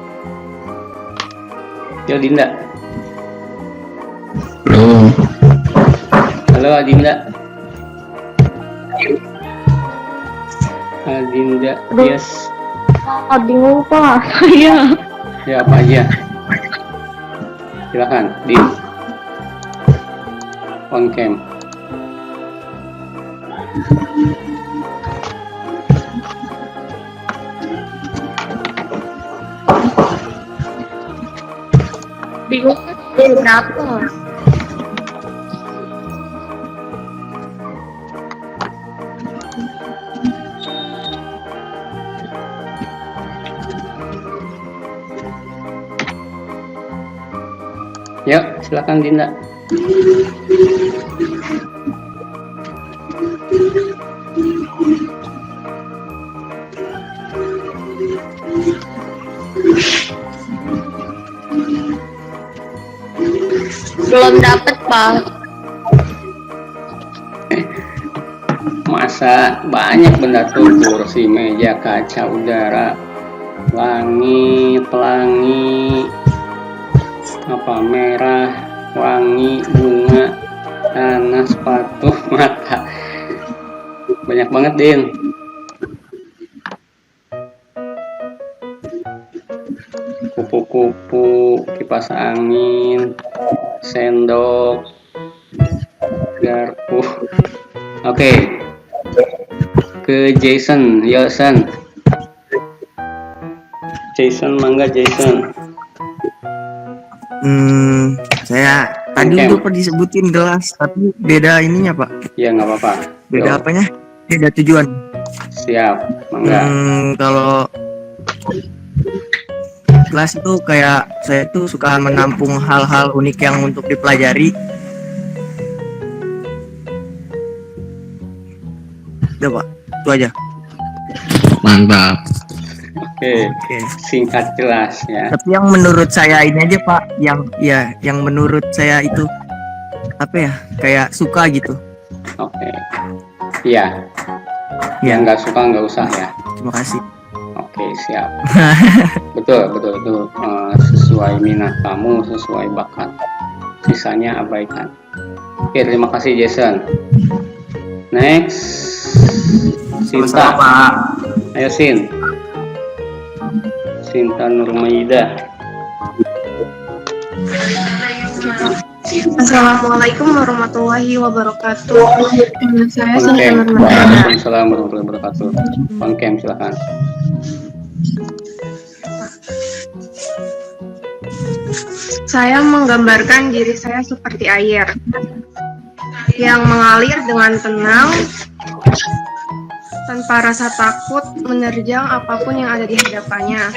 Ya Dinda. Belum. Halo Adinda. Adinda, yes. Bingung Pak, saya. Ya apa aja? Silakan, Din. On cam. Bingung berapa? Yuk, silakan Dinda. Belum dapet Pak. Masa banyak benda tuh, kursi, meja, kaca, udara, langit, pelangi, apa merah, wangi, bunga, tanah, sepatu, mata. Banyak banget, Din. Kupu-kupu, kipas angin, sendok, garpu. Oke. Ke Jason, Yosan. Jason, mangga Jason. Saya tadi udah disebutin gelas, tapi beda ininya Pak. Ya nggak apa-apa. Beda apanya? Beda tujuan. Siap, mangga. Kalau kelas itu kayak saya tuh suka menampung hal-hal unik yang untuk dipelajari. Udah Pak, itu aja. Mantap. Oke. Singkat jelas ya. Tapi yang menurut saya ini aja Pak, yang menurut saya itu apa ya, kayak suka gitu. Oke. Iya. Yang nggak suka nggak usah ya. Terima kasih. Oke, siap. betul. Sesuai minat kamu, sesuai bakat. Sisanya abaikan. Oke, terima kasih Jason. Next, Sinta. Pak. Ayo Sin. Sinta Nurmaida. Assalamualaikum warahmatullahi wabarakatuh. Saya Sinta Nurmaida. Waalaikumsalam warahmatullahi wabarakatuh. On cam silakan. Saya menggambarkan diri saya seperti air yang mengalir dengan tenang tanpa rasa takut menerjang apapun yang ada di hadapannya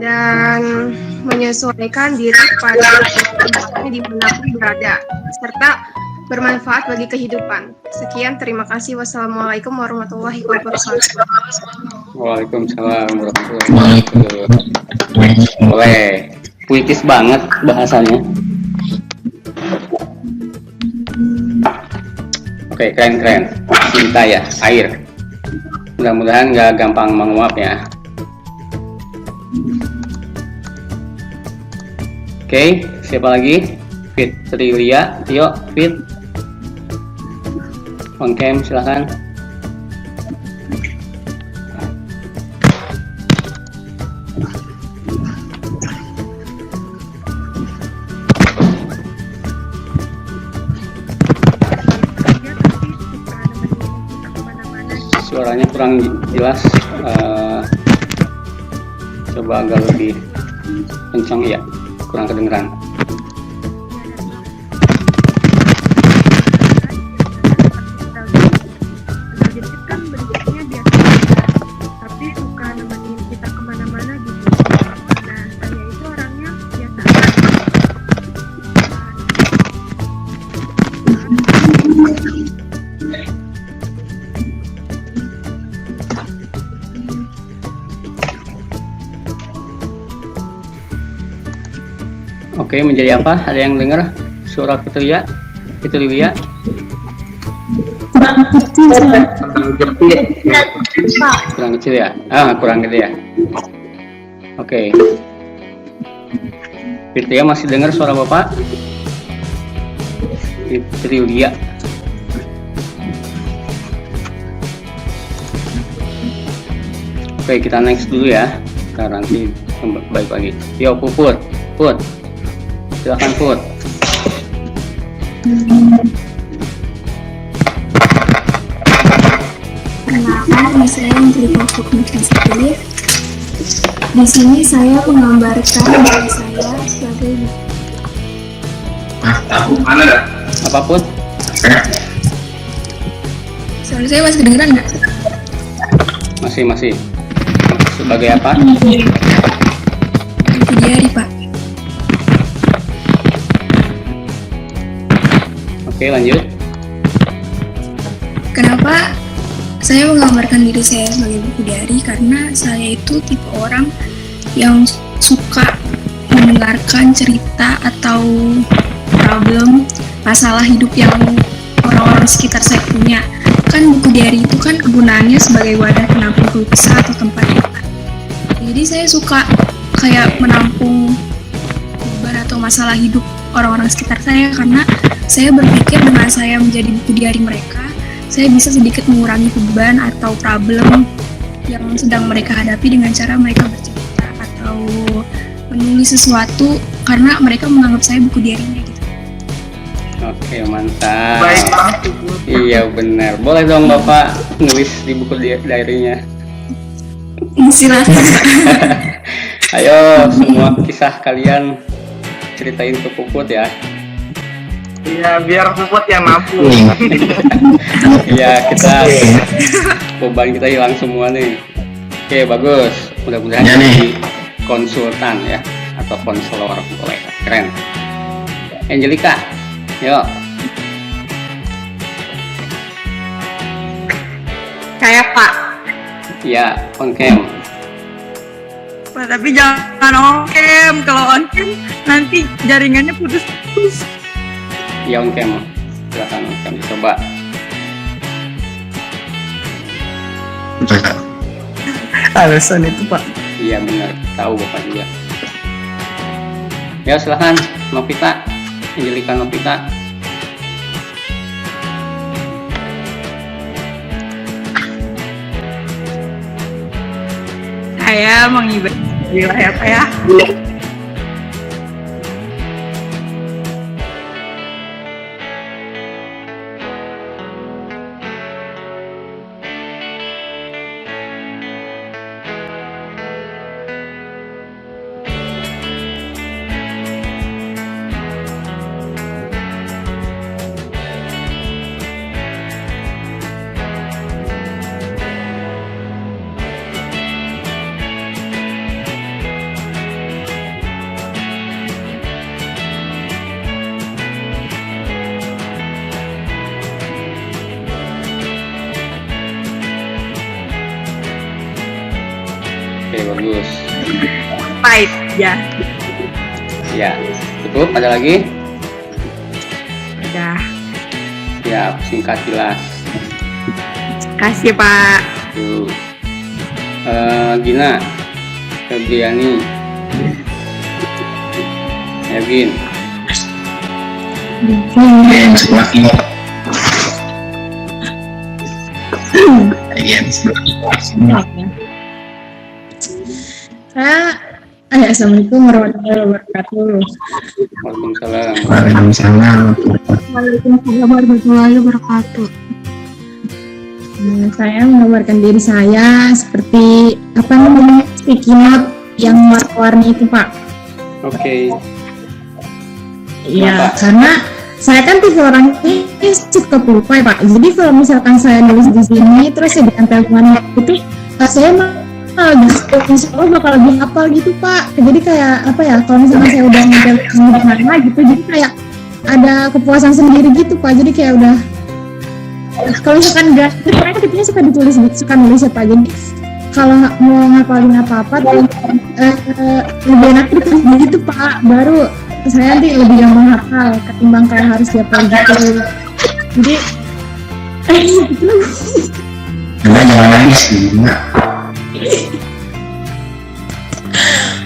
dan menyesuaikan diri pada tempatnya dimanapun berada serta bermanfaat bagi kehidupan. Sekian, terima kasih. Wassalamualaikum warahmatullahi wabarakatuh. Waalaikumsalam warahmatullahi wabarakatuh. Boleh, puitis banget bahasanya. Oke, keren. Cinta ya, air. Mudah-mudahan nggak gampang menguap ya. Oke, siapa lagi? Fit Trilia, Tio, Fit. On cam silakan. Suaranya kurang jelas, coba agak lebih kencang ya, kurang kedengeran. Kan bentuknya biasa, tapi suka nemenin kita kemana-mana gitu. Nah, saya itu orangnya biasa. Oke, menjadi apa? Ada yang dengar suara Fitria? Fitria? Kurang kecil ya? Kurang gede ya? Oke. Fitria masih dengar suara Bapak? Fitria. Oke, kita next dulu ya. Kita nanti baik lagi. Yo, Put. Silakan Put. Perkenalkan, nama saya Menteri Komunikasi. Di sini saya menggambarkan diri saya sebagai Mana dah? Apa Put? Suara saya masih kedengeran nggak? Masih. Sebagai apa? Diary, Pak. Oke, lanjut. Kenapa saya menggambarkan diri saya sebagai buku diary? Karena saya itu tipe orang yang suka mendengarkan cerita atau problem, masalah hidup yang orang-orang sekitar saya punya. Kan buku diary itu kan kegunaannya sebagai wadah penampung keluh kesah atau tempat curhat. Jadi saya suka kayak menampung beban atau masalah hidup orang-orang sekitar saya, karena saya berpikir dengan saya menjadi buku diary mereka, saya bisa sedikit mengurangi beban atau problem yang sedang mereka hadapi dengan cara mereka bercerita atau menulis sesuatu, karena mereka menganggap saya buku diary-nya gitu. Oke, mantap. Baik banget Ibu. Iya benar. Boleh dong Bapak nulis di buku diary-nya. Silakan. Ayo semua kisah kalian ceritain ke Puput ya. Iya, biar Puput yang mampu. Iya, kita beban kita hilang semua nih. Oke, bagus. Mudah-mudahan Ya, nih. jadi konsultan ya atau konselor boleh. Keren. Angelika, yuk. Saya Pak. Ya, on cam. Pak, tapi jangan on cam. Kalau on cam nanti jaringannya putus-putus. Ya, on cam. Silakan on cam coba. Alasan itu Pak. Iya benar, tahu Bapak juga. Ya, silakan Novita. Angelika Novita. Saya mengibadah wilayah apa ya? Oke, bagus. Baik, ya. Ya, cukup. Ada lagi? Udah. Ya, singkat jelas. Kasih Pak. Tuh. Gina, Febriani, Evin, Assalamualaikum warahmatullahi wabarakatuh. Waalaikumsalam. Waalaikumsalam. Waalaikumsalam warahmatullahi wabarakatuh. Saya menggambarkan diri saya seperti apa namanya sticky note yang warna-warni itu, Pak. Oke. Iya, Kenapa? karena saya kan tipe orang ini suka pelupa ya, Pak. Jadi kalau misalkan saya nulis di sini terus saya ditempel kemana itu, saya insya Allah bakal lebih hafal gitu, Pak. Jadi kayak apa ya? Kalau misalkan saya udah nempel kemana gitu, jadi kayak ada kepuasan sendiri gitu, Pak. Jadi kayak udah kalau misalkan enggak, mereka ketika suka ditulis gitu, suka nulis ya, Pak. Jadi kalau mau ngapalin apa-apa, lebih enak ditulis gitu, Pak. Baru saya nanti lebih gampang hafal ketimbang kayak harus dihafal gitu. Jadi gitu. Enggak, jangan nangis.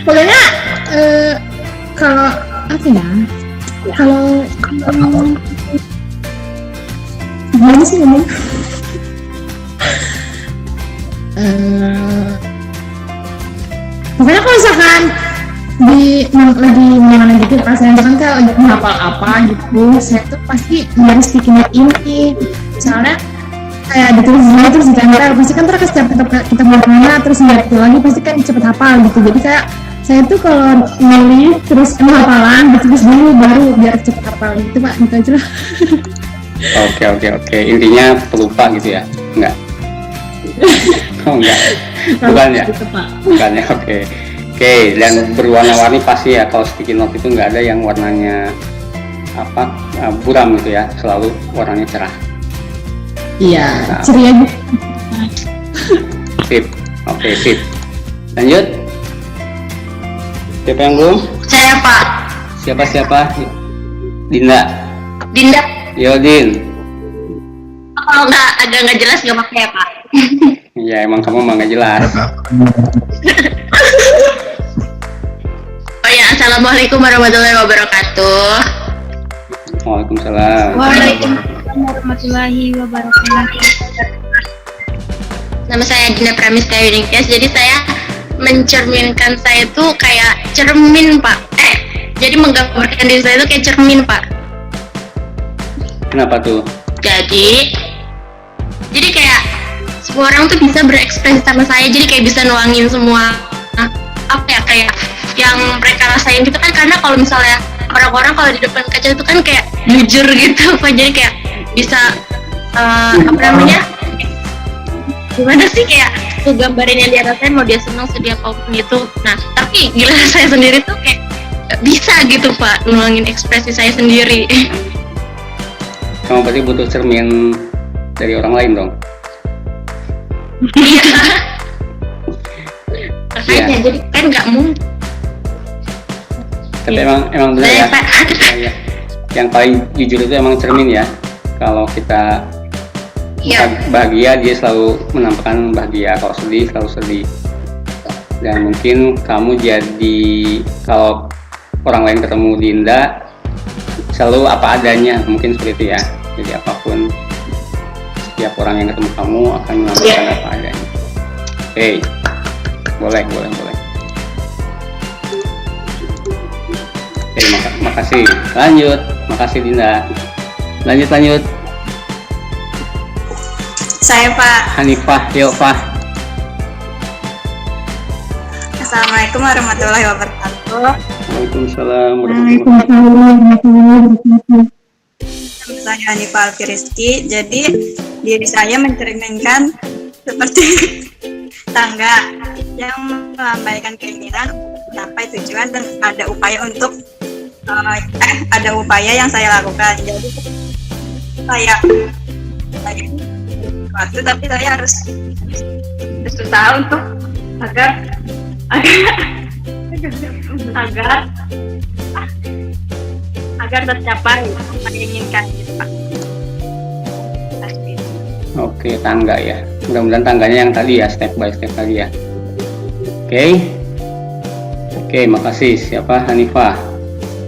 Pokoknya kalau apa ya? Kalau gimana sih ngomong? Pokoknya kalau misalkan lagi mana gitu pas saya kan lagi menghafal apa gitu, saya tuh pasti harus bikin ini. Misalnya kayak ditulis dulu terus ditempel, pasti kan terus setiap kita mau kemana terus ngeliat itu lagi pasti kan cepet hafal gitu. Jadi kayak saya tuh kalau nulis terus hafalan ditulis dulu baru biar cepet hafal gitu, Pak. Gitu aja lah. Oke. Intinya pelupa gitu ya? Enggak? Oh enggak? Bukan ya? Gitu, Pak. Bukan ya? Oke, dan berwarna-warni pasti ya. Kalau sticky note itu nggak ada yang warnanya buram gitu ya. Selalu warnanya cerah. Iya, Nah. ceria gitu. Sip. Oke, sip. Lanjut. Siapa yang belum? Saya Pak. Siapa? Dinda. Dinda. Yo, Din. Kalau agak nggak jelas nggak pakai ya Pak. Ya emang kamu mah nggak jelas. Oh ya, assalamualaikum warahmatullahi wabarakatuh. Waalaikumsalam. Waalaikumsalam warahmatullahi wabarakatuh. Nama saya Dinda Pramista Yuningtyas. Jadi saya mencerminkan saya tuh kayak cermin Pak. Jadi menggambarkan diri saya tuh kayak cermin Pak. Kenapa tuh? Jadi kayak semua orang tuh bisa berekspresi sama saya. Jadi kayak bisa nuangin semua apa ya kayak yang mereka rasain gitu kan, karena kalau misalnya orang-orang kalau di depan kaca itu kan kayak jujur gitu Pak. Jadi kayak bisa apa namanya, gimana sih, kayak tuh gambarin yang dia rasain, mau dia senang sedih apapun itu. Nah tapi gila saya sendiri tuh kayak gak bisa gitu Pak nuangin ekspresi saya sendiri. Kamu pasti butuh cermin dari orang lain dong. Iya. Makanya jadi kan nggak mungkin. Tapi emang benar ya. Ya. Yang paling jujur itu emang cermin ya. Kalau kita bahagia, dia selalu menampakkan bahagia. Kalau sedih, selalu sedih. Dan mungkin kamu jadi, kalau orang lain ketemu Dinda, selalu apa adanya, mungkin seperti itu ya. Jadi apapun, setiap orang yang ketemu kamu akan menampakkan apa adanya. Oke, boleh. Oke, makasih. Lanjut, makasih Dinda. Lanjut. Saya Pak. Hanifah, yuk Fah. Assalamualaikum warahmatullahi wabarakatuh. Waalaikumsalam Saya Hanifah Alfirizki. Jadi diri saya mencerminkan seperti tangga yang melambaikan keinginan mencapai tujuan dan ada upaya untuk ada upaya yang saya lakukan. Jadi saya sesuatu, tapi saya harus berusaha untuk agar tercapai apa yang diinginkan gitu Pak. Oke, tangga ya. Mudah-mudahan tangganya yang tadi ya, step by step tadi ya. Oke, makasih. Siapa? Hanifah.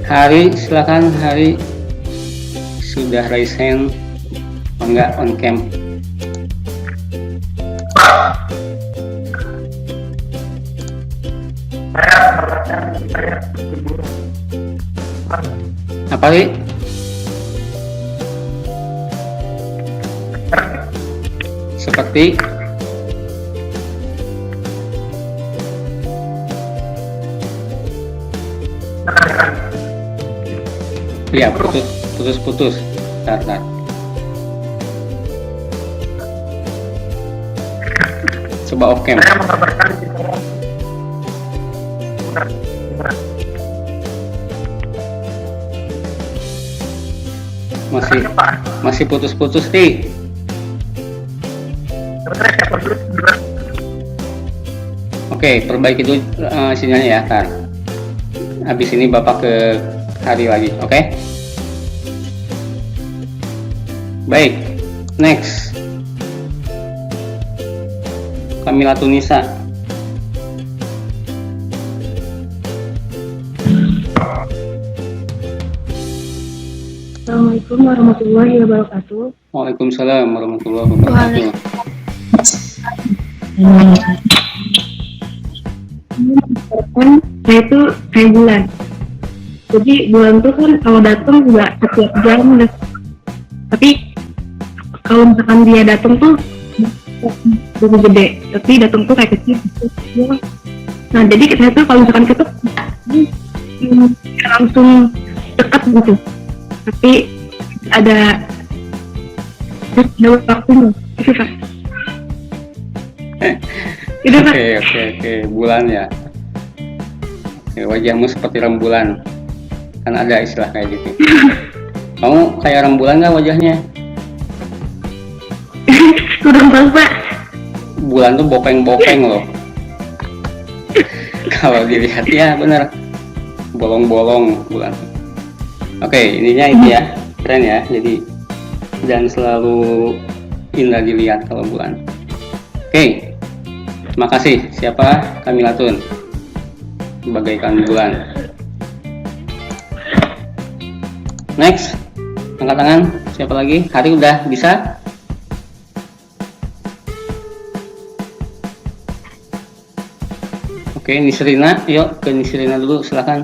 Hari, silakan Hari. sudah raise hand? Oh, enggak, on cam. Apa sih? Seperti ya, putus. Bentar. Coba off cam. Masih putus-putus nih. Oke, perbaiki dulu sinyalnya ya, Tar. Habis ini Bapak ke Hari lagi, oke? Baik, next. Kamila Tunisa. Assalamualaikum warahmatullahi wabarakatuh. Waalaikumsalam warahmatullahi wabarakatuh. Saya itu kayak bulan. Jadi bulan tuh kan kalau datang juga setiap jam udah. Tapi kalau misalkan dia datang tuh lebih gede, tapi datang tuh kayak kecil. Nah jadi saya tuh kalau misalkan kita langsung dekat gitu. Tapi ada waktunya itu Pak. Oke, bulan ya. Oke, wajahmu seperti rembulan. Kan ada istilah kayak gitu. Kamu kayak rembulan nggak wajahnya? Kurang tahu Pak. Bulan tuh bopeng-bopeng loh. Kalau dilihat ya bener, bolong-bolong bulan. Oke, ininya itu ya, keren ya. Jadi dan selalu indah dilihat kalau bulan. Oke, terima kasih. Siapa? Kamila Tun, bagaikan bulan. Next, angkat tangan. Siapa lagi? Hari udah bisa? Oke, Nisrina, yuk ke Nisrina dulu, silakan.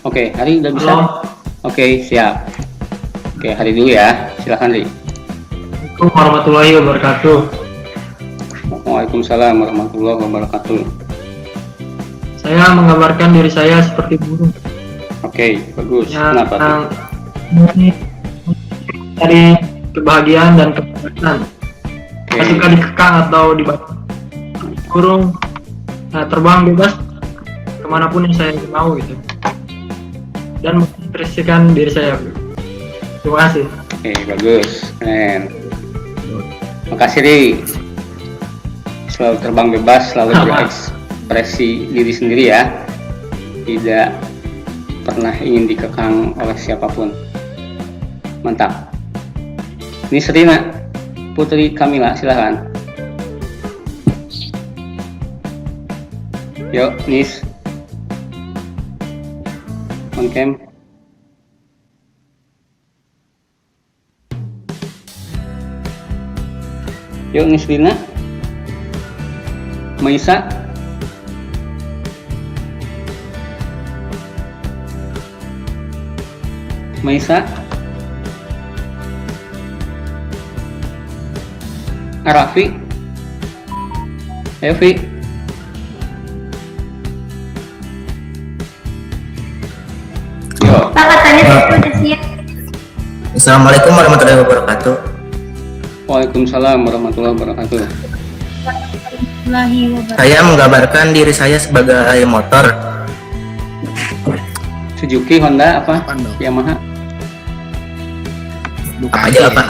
Oke, Hari udah bisa? Oke, siap. Oke, Hari dulu ya, silakan Ri. Assalamualaikum warahmatullahi wabarakatuh. Waalaikumsalam warahmatullahi wabarakatuh. Saya menggambarkan diri saya seperti burung. Oke, bagus. Ya, Kenapa? Dari kebahagiaan dan kebahagiaan. Saya suka dikekang atau dibatasi. Burung terbang bebas kemanapun yang saya mau gitu. Dan mengekspresikan diri saya. Terima kasih. Oke, bagus, keren. Makasih Ri. Selalu terbang bebas, selalu berekspresi diri sendiri ya. Tidak pernah ingin dikekang oleh siapapun. Mantap. Ini Serina, Putri Kamila, silahkan. Yuk, Nis. On cam. Yuk, Nis Lina. Maisa. Maisa. Arafi. Evi. Pak, katanya udah siap. Assalamualaikum warahmatullahi wabarakatuh. Waalaikumsalam warahmatullahi wabarakatuh. Saya menggambarkan diri saya sebagai motor. Suzuki, Honda, apa? Yamaha? Apa aja lah Pak.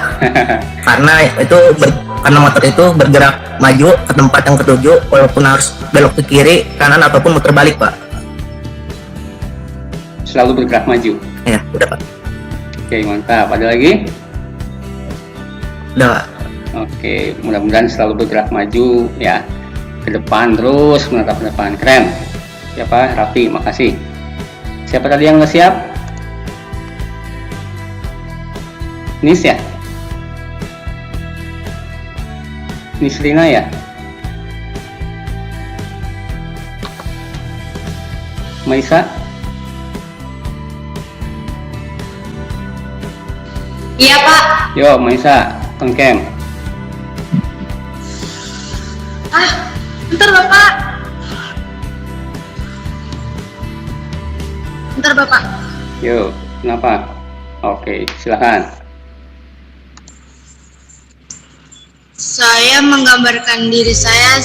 Karena motor itu bergerak maju ke tempat yang ketuju, walaupun harus belok ke kiri, kanan ataupun muter balik Pak. Selalu bergerak maju. Ya, udah Pak. Oke, mantap. Ada lagi? Udah Pak. Oke, mudah-mudahan selalu bergerak maju ya, ke depan terus menatap ke depan. Keren. Siapa? Raffi, makasih. Siapa tadi yang nggak siap? Nis ya? Nisrina ya? Maisa? Iya Pak. Yo, Maisa, Tengkem. Bentar Bapak. Bentar Bapak. Yo, kenapa? Oke, silakan. Saya menggambarkan diri saya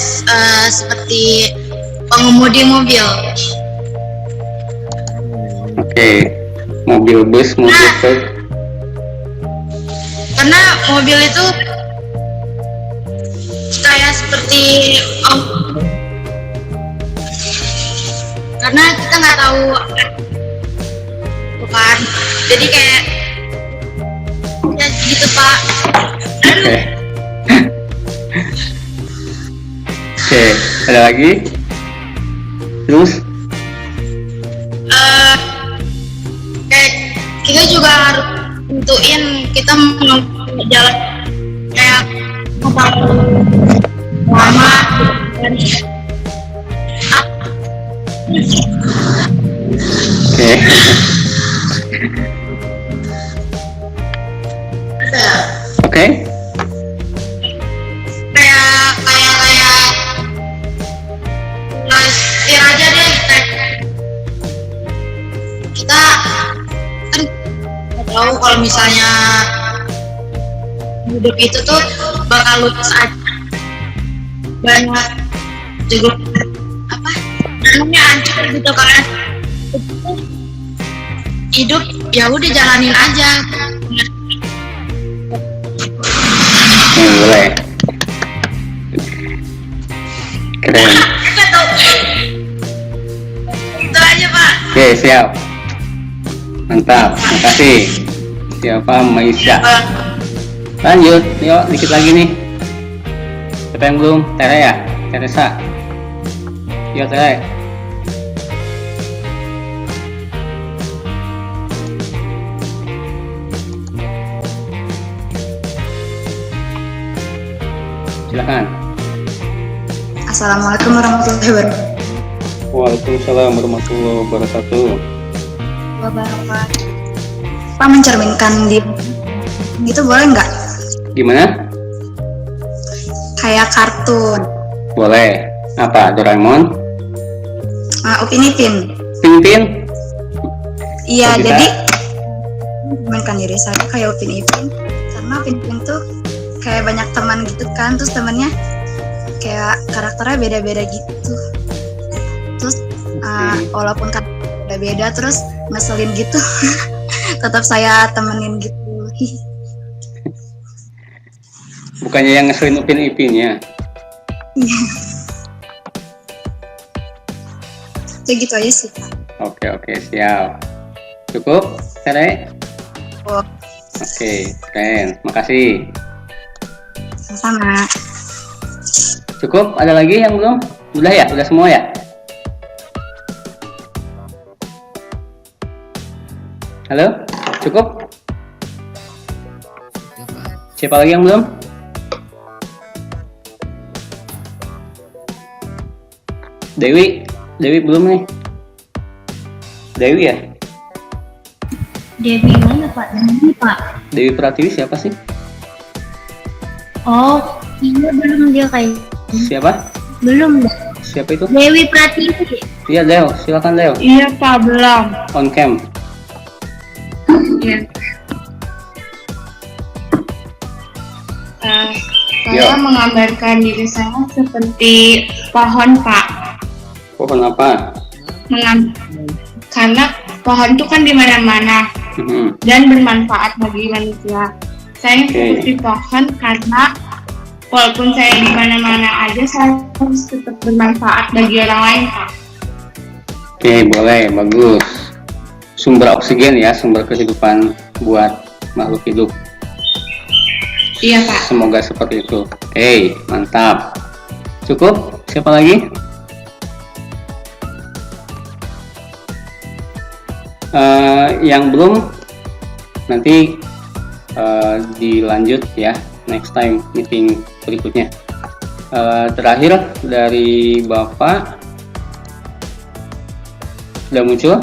seperti pengemudi mobil. Oke, mobil bus, mobil truk. Karena mobil itu kayak seperti karena kita nggak tahu, bukan? Jadi kayak ya gitu Pak. Oke. Oke, ada lagi? Terus? Kayak kita juga harus tentuin kita mau jalan kayak lama dan Oke. Oke. setir aja deh. Kita kan nggak tahu kalau misalnya hidup itu tuh bakal lulus aja, banyak juga apa namanya hancur gitu karena hidup ya udah jalanin aja. Boleh. Keren. Itu aja Pak. Oke, siap. Mantap, makasih. Siapa? Maisa. Lanjut, yuk dikit lagi nih. Siapa yang belum? Tere ya? Teresa. Yuk Tere. Silakan. Assalamualaikum warahmatullahi wabarakatuh. Waalaikumsalam warahmatullahi wabarakatuh. Bapak Pak mencerminkan diri itu boleh nggak? Gimana? Kayak kartun. Boleh. Apa? Doraemon? Upin Ipin. Pinpin? Iya, Kita? jadi mencerminkan diri saya kayak Upin Ipin karena Upin Ipin tuh kayak banyak teman gitu kan, terus temannya kayak karakternya beda-beda gitu. Terus walaupun kan beda-beda terus ngeselin gitu tetap saya temenin gitu. Bukannya yang ngeselin Upin Ipinnya? Ya gitu aja sih Pak. Oke, siap. Cukup, Tere? Oh, Oke, keren. Makasih. sama. Cukup? Ada lagi yang belum? Udah ya? Udah semua ya? Halo? Cukup? Siapa lagi yang belum? Dewi belum nih? Dewi ya? Dewi mana Pak? Dewi Pak. Dewi Pratiwi siapa sih? Oh, iya belum dia kayak. Siapa? Belum. Siapa itu? Dewi Pratiwi. Iya Deo, silakan Deo. Iya Pak, belum. On cam. Iya. Yo. Saya menggambarkan diri saya seperti pohon Pak. Pohon apa? Karena pohon itu kan di mana-mana dan bermanfaat bagi manusia. Saya seperti pohon karena walaupun saya di mana-mana aja, saya harus tetap bermanfaat bagi orang lain Pak. Oke, boleh, bagus. Sumber oksigen ya, sumber kehidupan buat makhluk hidup. Iya Pak. Semoga seperti itu. Oke, mantap. Cukup? Siapa lagi? Yang belum, nanti dilanjut ya next time meeting berikutnya. Terakhir dari Bapak sudah muncul?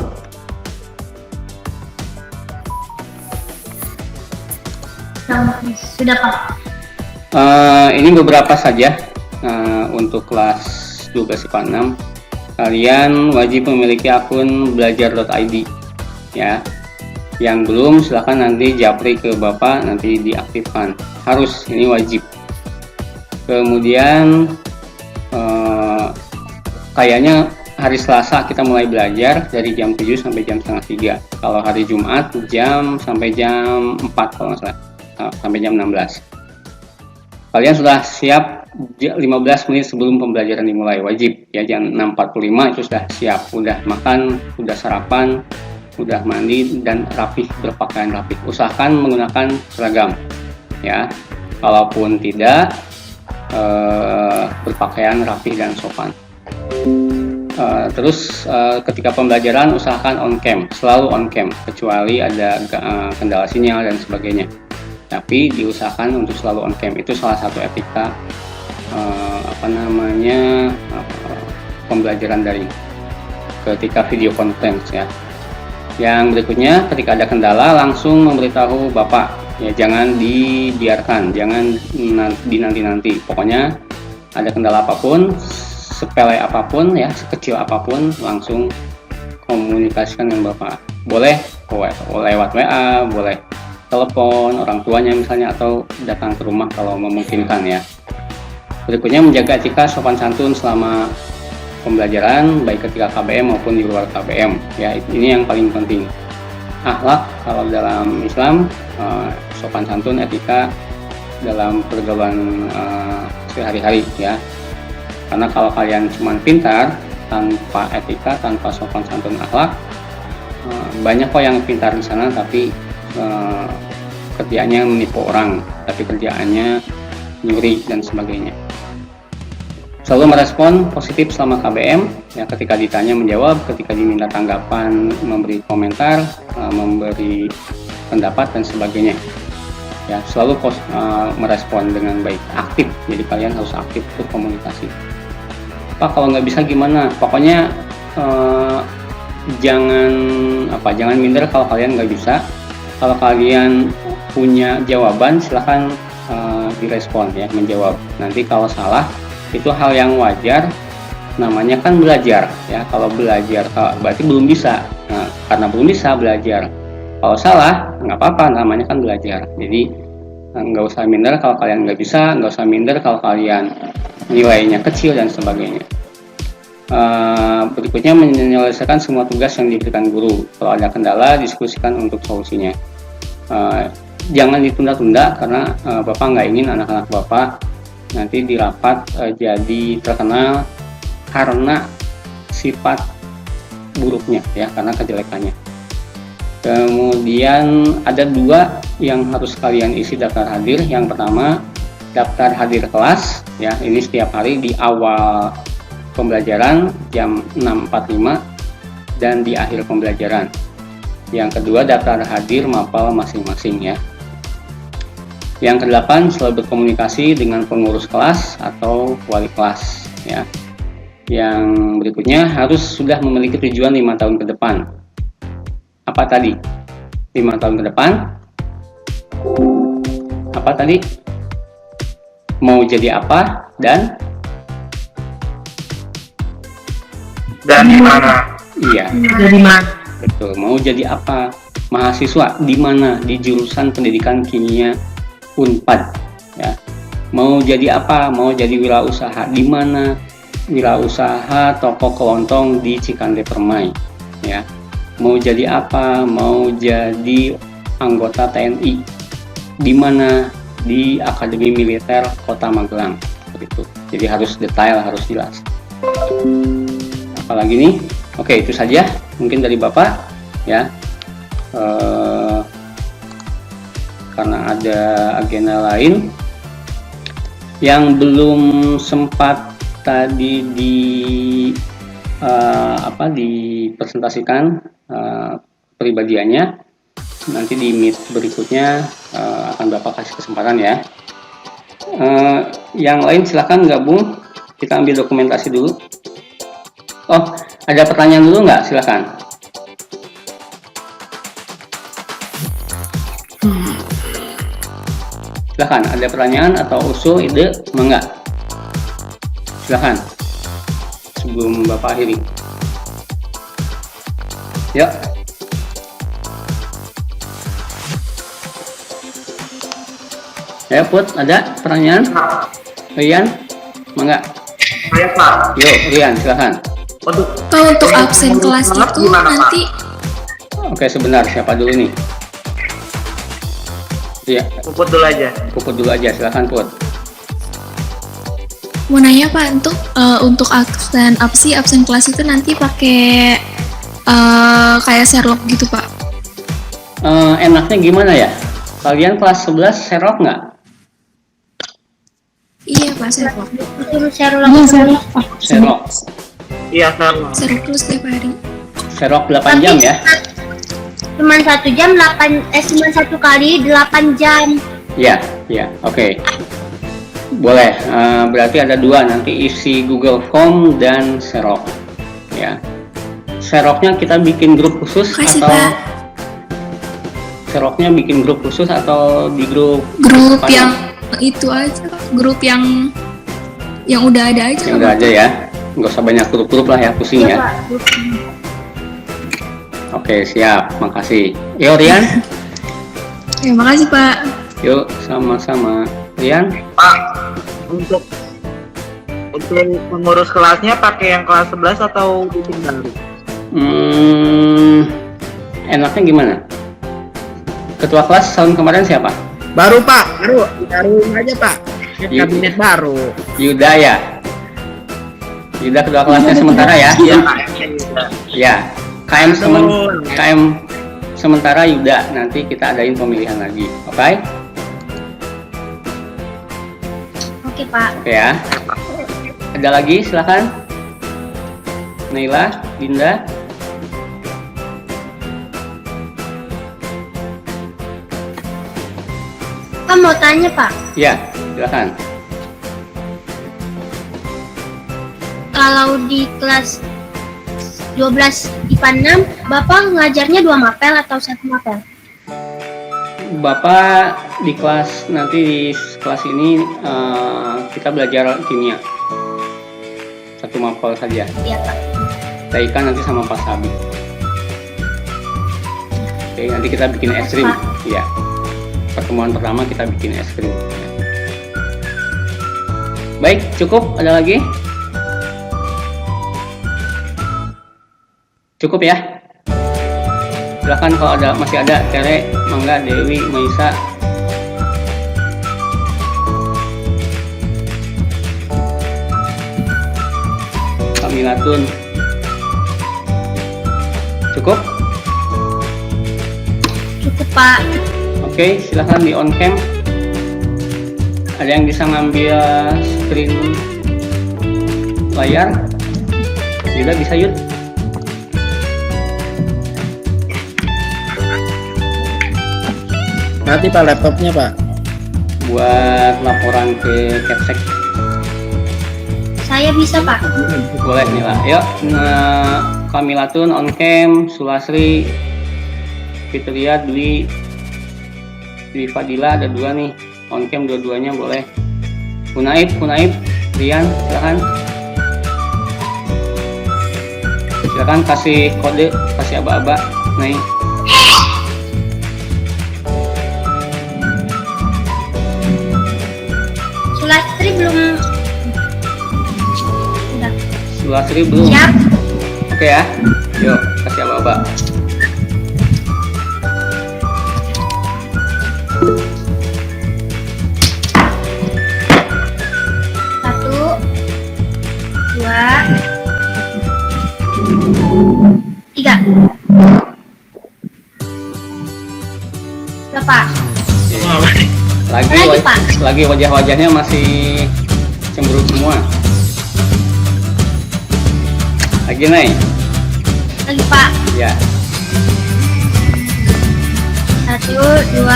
Sudah Pak. Ini beberapa saja untuk kelas 12 IPA 6. Kalian wajib memiliki akun belajar.id ya. Yang belum silahkan nanti japri ke Bapak, nanti diaktifkan. Harus, ini wajib. Kemudian kayaknya hari Selasa kita mulai belajar dari jam 7 sampai jam setengah 3. Kalau hari Jumat sampai jam 4 kalau nggak salah, sampai jam 16. Kalian sudah siap 15 menit sebelum pembelajaran dimulai, wajib ya, jam 6.45 itu sudah siap, udah makan, udah sarapan, udah mandi dan rapih, berpakaian rapih. Usahakan menggunakan seragam ya, kalaupun tidak berpakaian rapih dan sopan. Terus ketika pembelajaran usahakan on cam, selalu on cam, kecuali ada kendala sinyal dan sebagainya. Tapi diusahakan untuk selalu on cam, itu salah satu etika pembelajaran daring ketika video conference ya. Yang berikutnya, ketika ada kendala langsung memberitahu Bapak ya, jangan dibiarkan, jangan dinanti-nanti. Pokoknya ada kendala apapun, sepele apapun ya, sekecil apapun, langsung komunikasikan dengan Bapak. Boleh lewat WA, boleh telepon orang tuanya misalnya, atau datang ke rumah kalau memungkinkan ya. Berikutnya, menjaga etika sopan santun selama pembelajaran, baik ketika KBM maupun di luar KBM ya. Ini yang paling penting. Akhlak kalau dalam Islam, sopan santun, etika dalam pergaulan sehari-hari ya. Karena kalau kalian cuma pintar tanpa etika, tanpa sopan santun, akhlak, banyak kok yang pintar di sana tapi kerjaannya menipu orang, tapi kerjaannya nyuri dan sebagainya. Selalu merespon positif selama KBM ya, ketika ditanya menjawab, ketika diminta tanggapan memberi komentar, memberi pendapat dan sebagainya ya. Selalu merespon dengan baik, aktif. Jadi kalian harus aktif berkomunikasi. Pak, kalau nggak bisa gimana? Pokoknya jangan minder kalau kalian nggak bisa. Kalau kalian punya jawaban, silahkan direspon ya, menjawab. Nanti kalau salah, itu hal yang wajar, namanya kan belajar ya. Kalau belajar berarti belum bisa, karena belum bisa belajar. Kalau salah, nggak apa-apa, namanya kan belajar. Jadi nggak usah minder kalau kalian nggak bisa, nggak usah minder kalau kalian nilainya kecil dan sebagainya. Berikutnya, menyelesaikan semua tugas yang diberikan guru. Kalau ada kendala, diskusikan untuk solusinya. Jangan ditunda-tunda, karena Bapak nggak ingin anak-anak Bapak nanti di rapat jadi terkenal karena sifat buruknya ya, karena kejelekannya. Kemudian ada 2 yang harus kalian isi daftar hadir. Yang pertama, daftar hadir kelas ya, ini setiap hari di awal pembelajaran jam 6.45 dan di akhir pembelajaran. Yang kedua, daftar hadir mapel masing-masing ya. Yang ke-8, selalu berkomunikasi dengan pengurus kelas atau wali kelas ya. Yang berikutnya, harus sudah memiliki tujuan 5 tahun ke depan. Apa tadi? 5 tahun ke depan? Apa tadi? Mau jadi apa dan di mana? Iya. Dari mana? Betul. Mau jadi apa? Mahasiswa di mana? Di jurusan pendidikan kimia Unpad ya. Mau jadi apa? Mau jadi wirausaha di mana? Wirausaha toko kelontong di Cikande Permai ya. Mau jadi apa? Mau jadi anggota TNI di mana? Di Akademi Militer Kota Magelang. Begitu. Jadi harus detail, harus jelas. Apalagi nih? Oke, itu saja mungkin dari Bapak ya. Karena ada agenda lain yang belum sempat tadi dipresentasikan pribadiannya, Nanti di meet berikutnya akan Bapak kasih kesempatan ya. Yang lain silakan gabung, kita ambil dokumentasi dulu. Oh, ada pertanyaan dulu nggak? Silakan. Silakan, ada pertanyaan atau usul, ide, enggak? Silakan. Sebelum Bapak akhiri. Yuk. Ya, Put, ada pertanyaan? Rian? Enggak? Saya Pak. Yuk, Rian, silakan. Kalau untuk absen kelas itu nanti Oke, sebentar, siapa dulu nih? Iya. Puput dulu aja. Puput dulu aja, silakan Put. mau nanya Pak, untuk absen kelas itu nanti pakai kayak Sherlock gitu Pak? Enaknya gimana ya? Kalian kelas 11 Sherlock nggak? Iya Pak, Sherlock. Sherlock. Sherlock. Iya, Sherlock. Sherlock terus tiap hari. Sherlock 8 jam ya? Cuman 1 jam 8, cuman 1 kali 8 jam. Iya, iya, oke. Boleh, berarti ada 2 nanti, isi Google Form dan Sherlock. Ya. Sherlocknya kita bikin grup khusus Kasih, atau Pak. Sherlocknya bikin grup khusus atau di grup Grup apa yang itu aja Pak, grup yang udah ada aja. yang udah aja ya, nggak usah banyak grup-grup lah ya, pusing ya. Oke, siap, makasih. Yuk Rian. Ya, makasih Pak. Yuk, sama-sama. Rian. Pak, untuk mengurus kelasnya pakai yang kelas 11 atau bikin baru? Enaknya gimana? Ketua kelas tahun kemarin siapa? Baru Pak, baru aja Pak. Kabinet baru. Yuda ya. Yuda ketua kelasnya sementara ya. Iya. Ya. KM sementara Yuda, nanti kita adain pemilihan lagi. Oke? Oke Pak. Oke ya. Ada lagi, silakan. Naila, Dinda. Pak mau tanya Pak, Ya, silakan. kalau di kelas 12 IPA 6, Bapak ngajarnya 2 mapel atau 1 mapel? Bapak di kelas nanti di kelas ini kita belajar kimia. 1 mapel saja. Iya Pak. Taika nanti sama Pak Sabi. Oke, nanti kita bikin es krim. Iya. Pertemuan pertama kita bikin es krim. Baik, cukup. Ada lagi? Cukup ya. Silakan kalau masih ada. Tere, Mangga, Dewi, Maisa. Kamilatun. Cukup? Cukup Pak. Oke, silahkan di on cam. Ada yang bisa ngambil screen layar? Juga bisa yuk. Nanti Pak laptopnya Pak. Buat laporan ke Kepsek. Saya bisa Pak. Boleh Nila. Yuk, Kamilatun on cam, Sulasri, Fitria, Dwi Fadila ada 2 nih. On cam dua-duanya boleh. Hunaib, Rian, silakan. Silakan kasih kode, kasih aba-aba. Nih. Sulastri belum. Udah. Sulasri belum. Siap. Oke ya. Yuk, kasih aba-aba. Berapa? Lagi wajah-wajahnya masih cemberut semua. Lagi naik. Lagi Pak. Ya. 1, 2,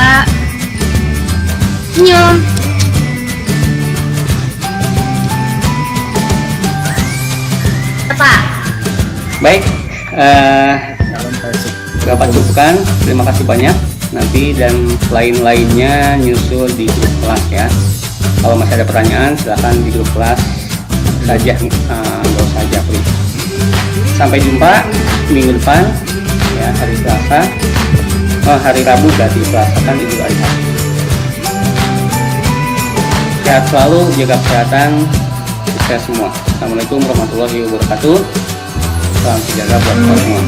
senyum. Apa? Baik, dapat cukupkan. Terima kasih banyak. Nanti dan lain-lainnya nyusul di grup kelas ya. Kalau masih ada pertanyaan silahkan di grup kelas saja, nggak usah japri. Sampai jumpa minggu depan ya, hari Selasa. Hari Rabu berarti Selasa kan Idul Adha. Sehat selalu, jaga kesehatan, sukses semua. Assalamualaikum warahmatullahi wabarakatuh. Salam sejahtera buat semua.